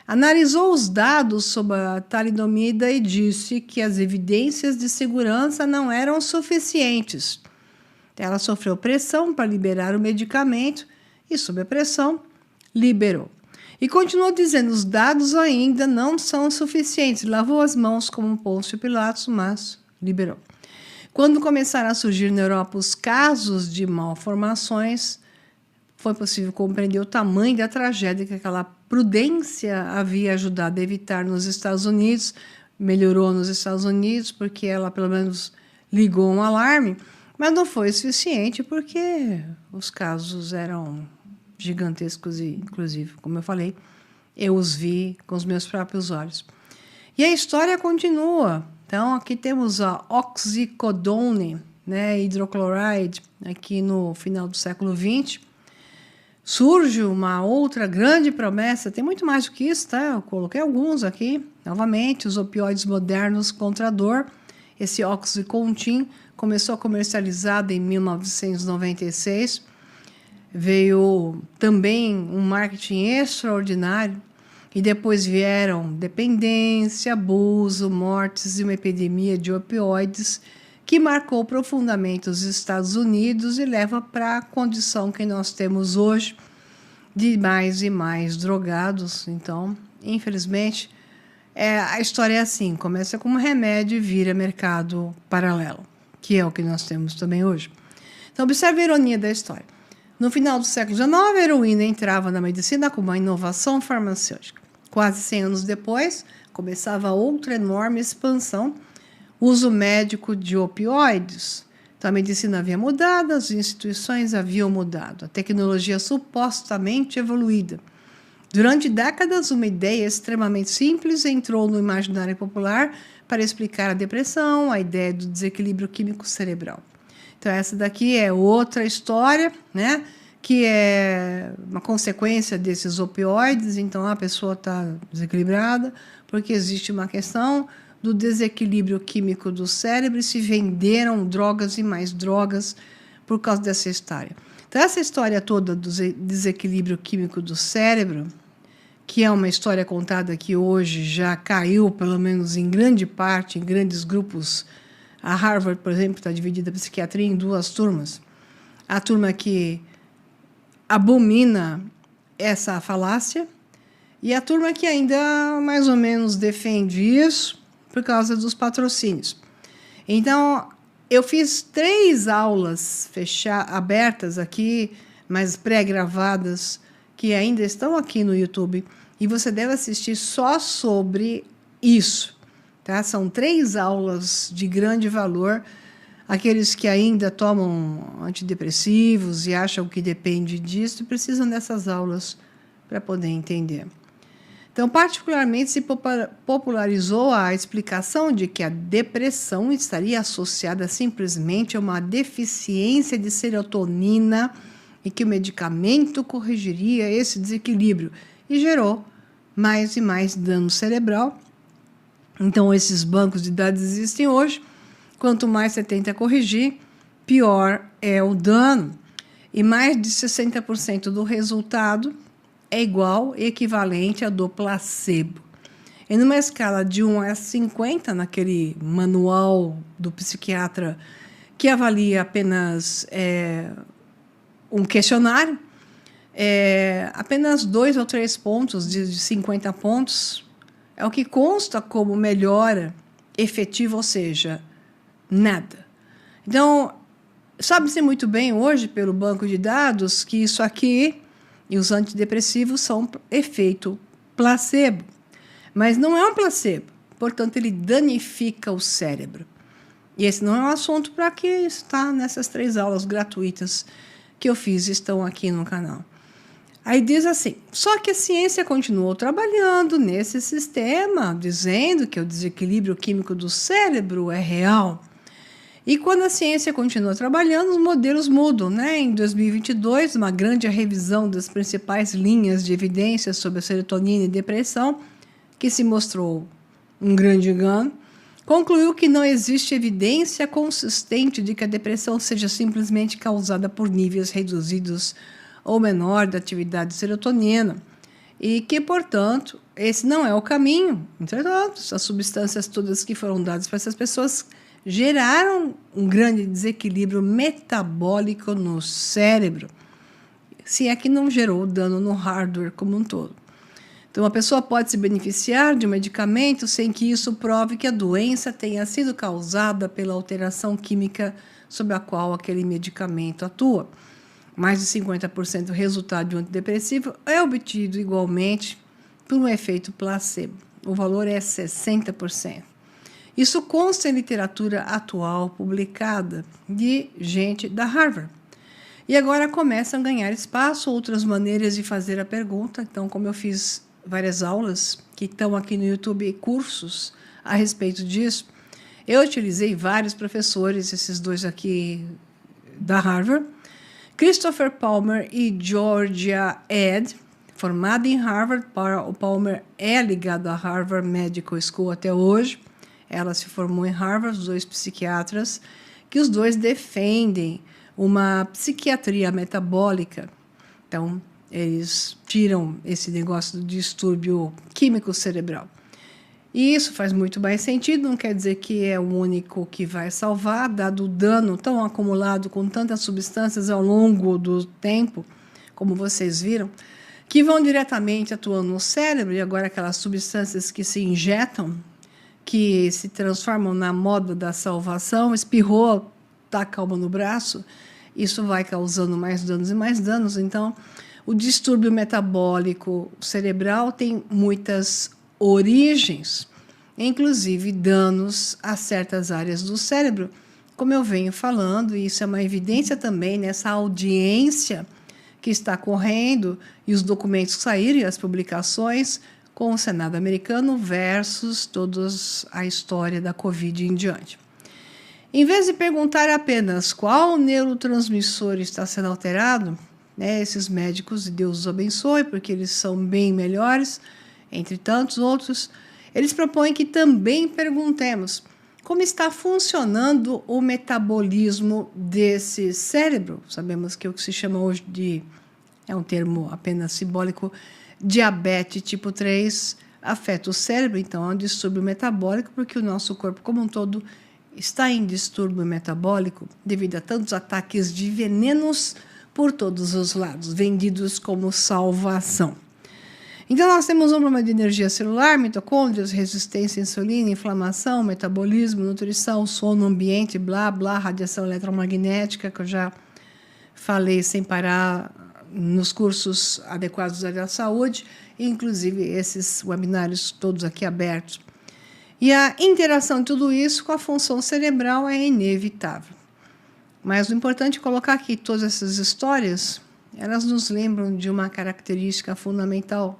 analisou os dados sobre a talidomida e disse que as evidências de segurança não eram suficientes. Ela sofreu pressão para liberar o medicamento e, sob a pressão, liberou. E continuou dizendo, os dados ainda não são suficientes. Lavou as mãos como Pôncio Pilatos, mas liberou. Quando começaram a surgir na Europa os casos de malformações, foi possível compreender o tamanho da tragédia que aquela prudência havia ajudado a evitar nos Estados Unidos. Melhorou nos Estados Unidos porque ela, pelo menos, ligou um alarme, mas não foi suficiente porque os casos eram gigantescos e, inclusive, como eu falei, eu os vi com os meus próprios olhos. E a história continua. Então, aqui temos a oxicodone, né, hidrocloride, aqui no final do século XX. Surge uma outra grande promessa, tem muito mais do que isso, tá? Eu coloquei alguns aqui, novamente, os opioides modernos contra a dor. Esse Oxycontin começou a comercializado em 1996, veio também um marketing extraordinário, e depois vieram dependência, abuso, mortes e uma epidemia de opioides que marcou profundamente os Estados Unidos e leva para a condição que nós temos hoje de mais e mais drogados. Então, infelizmente, a história é assim, começa como remédio e vira mercado paralelo, que é o que nós temos também hoje. Então, observe a ironia da história. No final do século XIX, a heroína entrava na medicina como uma inovação farmacêutica. Quase 100 anos depois, começava outra enorme expansão, uso médico de opioides. Então, a medicina havia mudado, as instituições haviam mudado, a tecnologia supostamente evoluída. Durante décadas, uma ideia extremamente simples entrou no imaginário popular para explicar a depressão, a ideia do desequilíbrio químico cerebral. Então, essa daqui é outra história, né, que é uma consequência desses opioides. Então, a pessoa está desequilibrada porque existe uma questão do desequilíbrio químico do cérebro e se venderam drogas e mais drogas por causa dessa história. Então, essa história toda do desequilíbrio químico do cérebro, que é uma história contada que hoje já caiu, pelo menos em grande parte, em grandes grupos. A Harvard, por exemplo, está dividida a psiquiatria em duas turmas. A turma que abomina essa falácia e a turma que ainda mais ou menos defende isso por causa dos patrocínios. Então, eu fiz 3 aulas abertas aqui, mas pré-gravadas, que ainda estão aqui no YouTube, e você deve assistir só sobre isso. Tá? São 3 aulas de grande valor. Aqueles que ainda tomam antidepressivos e acham que depende disso, precisam dessas aulas para poder entender. Então, particularmente, se popularizou a explicação de que a depressão estaria associada simplesmente a uma deficiência de serotonina e que o medicamento corrigiria esse desequilíbrio e gerou mais e mais dano cerebral. Então, esses bancos de dados existem hoje. Quanto mais você tenta corrigir, pior é o dano. E mais de 60% do resultado é igual, equivalente a do placebo. E numa escala de 1 a 50, naquele manual do psiquiatra que avalia apenas um questionário, apenas 2 ou 3 pontos de 50 pontos é o que consta como melhora efetiva, ou seja, nada. Então, sabe-se muito bem hoje, pelo banco de dados, que isso aqui e os antidepressivos são efeito placebo. Mas não é um placebo, portanto, ele danifica o cérebro. E esse não é um assunto para que está nessas 3 aulas gratuitas que eu fiz, estão aqui no canal. Aí diz assim, só que a ciência continuou trabalhando nesse sistema, dizendo que o desequilíbrio químico do cérebro é real. E quando a ciência continua trabalhando, os modelos mudam, né? Em 2022, uma grande revisão das principais linhas de evidências sobre a serotonina e depressão, que se mostrou um grande engano, concluiu que não existe evidência consistente de que a depressão seja simplesmente causada por níveis reduzidos ou menor da atividade de serotonina e que, portanto, esse não é o caminho. Entretanto, as substâncias todas que foram dadas para essas pessoas geraram um grande desequilíbrio metabólico no cérebro, se é que não gerou dano no hardware como um todo. Então, a pessoa pode se beneficiar de um medicamento sem que isso prove que a doença tenha sido causada pela alteração química sobre a qual aquele medicamento atua. Mais de 50% do resultado de um antidepressivo é obtido igualmente por um efeito placebo. O valor é 60%. Isso consta em literatura atual publicada de gente da Harvard. E agora começam a ganhar espaço outras maneiras de fazer a pergunta. Então, como eu fiz várias aulas que estão aqui no YouTube, cursos a respeito disso, eu utilizei vários professores, esses dois aqui da Harvard, Christopher Palmer e Georgia Ed, formada em Harvard. O Palmer é ligado à Harvard Medical School até hoje. Ela se formou em Harvard, os dois psiquiatras, que os dois defendem uma psiquiatria metabólica. Então, eles tiram esse negócio do distúrbio químico cerebral. E isso faz muito mais sentido, não quer dizer que é o único que vai salvar, dado o dano tão acumulado com tantas substâncias ao longo do tempo, como vocês viram, que vão diretamente atuando no cérebro, e agora aquelas substâncias que se injetam, que se transformam na moda da salvação, espirrou, taca a alma no braço, isso vai causando mais danos e mais danos. Então, o distúrbio metabólico cerebral tem muitas origens, inclusive danos a certas áreas do cérebro, como eu venho falando, e isso é uma evidência também nessa audiência que está correndo, e os documentos que saíram, e as publicações, com o Senado americano versus toda a história da Covid em diante. Em vez de perguntar apenas qual neurotransmissor está sendo alterado, né, esses médicos, e Deus os abençoe, porque eles são bem melhores, entre tantos outros, eles propõem que também perguntemos como está funcionando o metabolismo desse cérebro. Sabemos que o que se chama hoje de, é um termo apenas simbólico, diabetes tipo 3 afeta o cérebro, então é um distúrbio metabólico, porque o nosso corpo como um todo está em distúrbio metabólico devido a tantos ataques de venenos por todos os lados, vendidos como salvação. Então, nós temos um problema de energia celular, mitocôndrias, resistência à insulina, inflamação, metabolismo, nutrição, sono, ambiente, blá, blá, radiação eletromagnética, que eu já falei sem parar nos cursos adequados da saúde, inclusive esses webinários todos aqui abertos. E a interação de tudo isso com a função cerebral é inevitável. Mas o importante é colocar aqui todas essas histórias, elas nos lembram de uma característica fundamental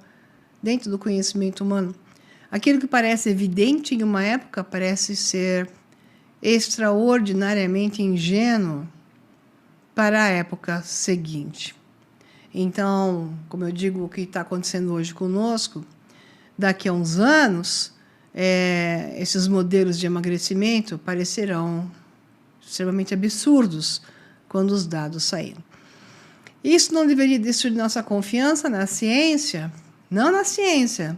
dentro do conhecimento humano. Aquilo que parece evidente em uma época parece ser extraordinariamente ingênuo para a época seguinte. Então, como eu digo, o que está acontecendo hoje conosco, daqui a uns anos, esses modelos de emagrecimento parecerão extremamente absurdos quando os dados saírem. Isso não deveria destruir nossa confiança na ciência, não na ciência,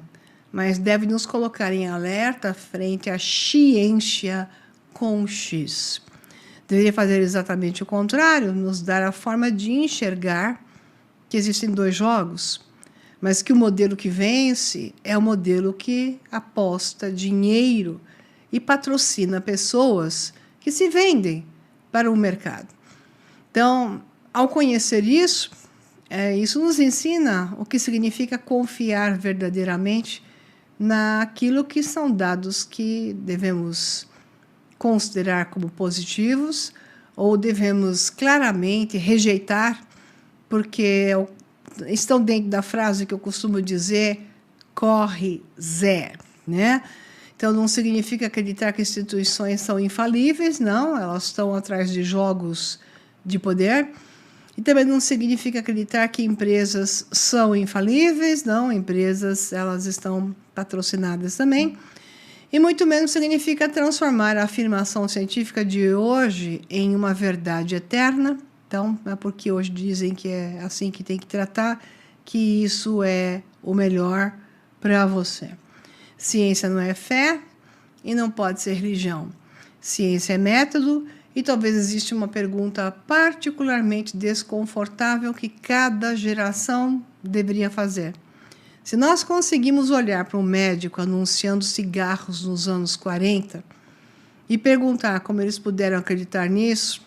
mas deve nos colocar em alerta frente à ciência com X. Deveria fazer exatamente o contrário, nos dar a forma de enxergar que existem dois jogos, mas que o modelo que vence é o modelo que aposta dinheiro e patrocina pessoas que se vendem para o mercado. Então, ao conhecer isso, isso nos ensina o que significa confiar verdadeiramente naquilo que são dados que devemos considerar como positivos ou devemos claramente rejeitar, porque estão dentro da frase que eu costumo dizer, corre Zé, né? Então, não significa acreditar que instituições são infalíveis, não, elas estão atrás de jogos de poder. E também não significa acreditar que empresas são infalíveis, não, empresas elas estão patrocinadas também. E muito menos significa transformar a afirmação científica de hoje em uma verdade eterna. Então, é porque hoje dizem que é assim que tem que tratar, que isso é o melhor para você. Ciência não é fé e não pode ser religião. Ciência é método e talvez exista uma pergunta particularmente desconfortável que cada geração deveria fazer. Se nós conseguimos olhar para um médico anunciando cigarros nos anos 40 e perguntar como eles puderam acreditar nisso,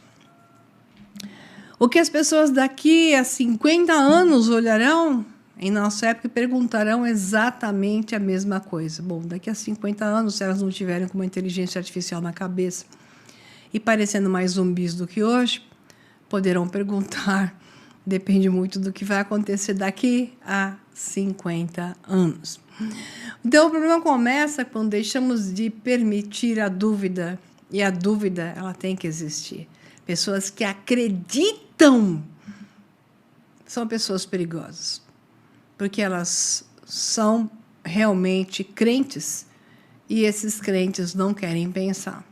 o que as pessoas daqui a 50 anos olharão em nossa época e perguntarão exatamente a mesma coisa. Bom, daqui a 50 anos, se elas não tiverem com uma inteligência artificial na cabeça e parecendo mais zumbis do que hoje, poderão perguntar, depende muito do que vai acontecer daqui a 50 anos. Então, o problema começa quando deixamos de permitir a dúvida, e a dúvida ela tem que existir. Pessoas que acreditam são pessoas perigosas, porque elas são realmente crentes e esses crentes não querem pensar,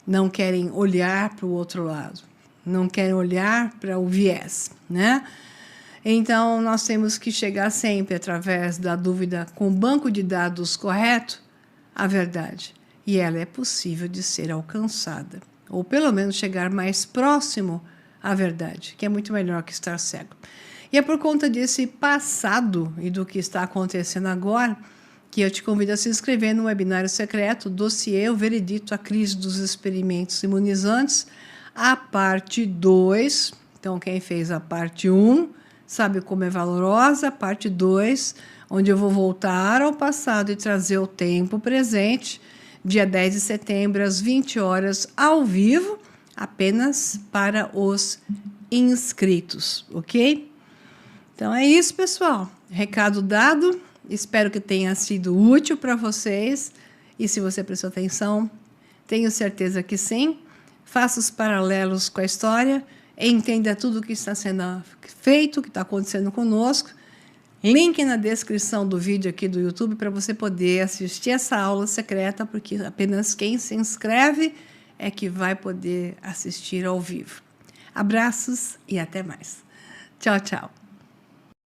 não querem olhar para o outro lado, não querem olhar para o viés, né? Então, nós temos que chegar sempre, através da dúvida, com o banco de dados correto, à verdade. E ela é possível de ser alcançada, ou pelo menos chegar mais próximo à verdade, que é muito melhor que estar cego. E é por conta desse passado e do que está acontecendo agora que eu te convido a se inscrever no webinário secreto Dossiê, o Veredito, a Crise dos Experimentos Imunizantes, a parte 2. Então, quem fez a parte 1 sabe como é valorosa. A parte 2, onde eu vou voltar ao passado e trazer o tempo presente, dia 10 de setembro, às 20 horas, ao vivo, apenas para os inscritos, ok? Então é isso, pessoal. Recado dado. Espero que tenha sido útil para vocês. E se você prestou atenção, tenho certeza que sim. Faça os paralelos com a história. Entenda tudo o que está sendo feito, o que está acontecendo conosco. Link na descrição do vídeo aqui do YouTube para você poder assistir essa aula secreta, porque apenas quem se inscreve é que vai poder assistir ao vivo. Abraços e até mais. Tchau, tchau.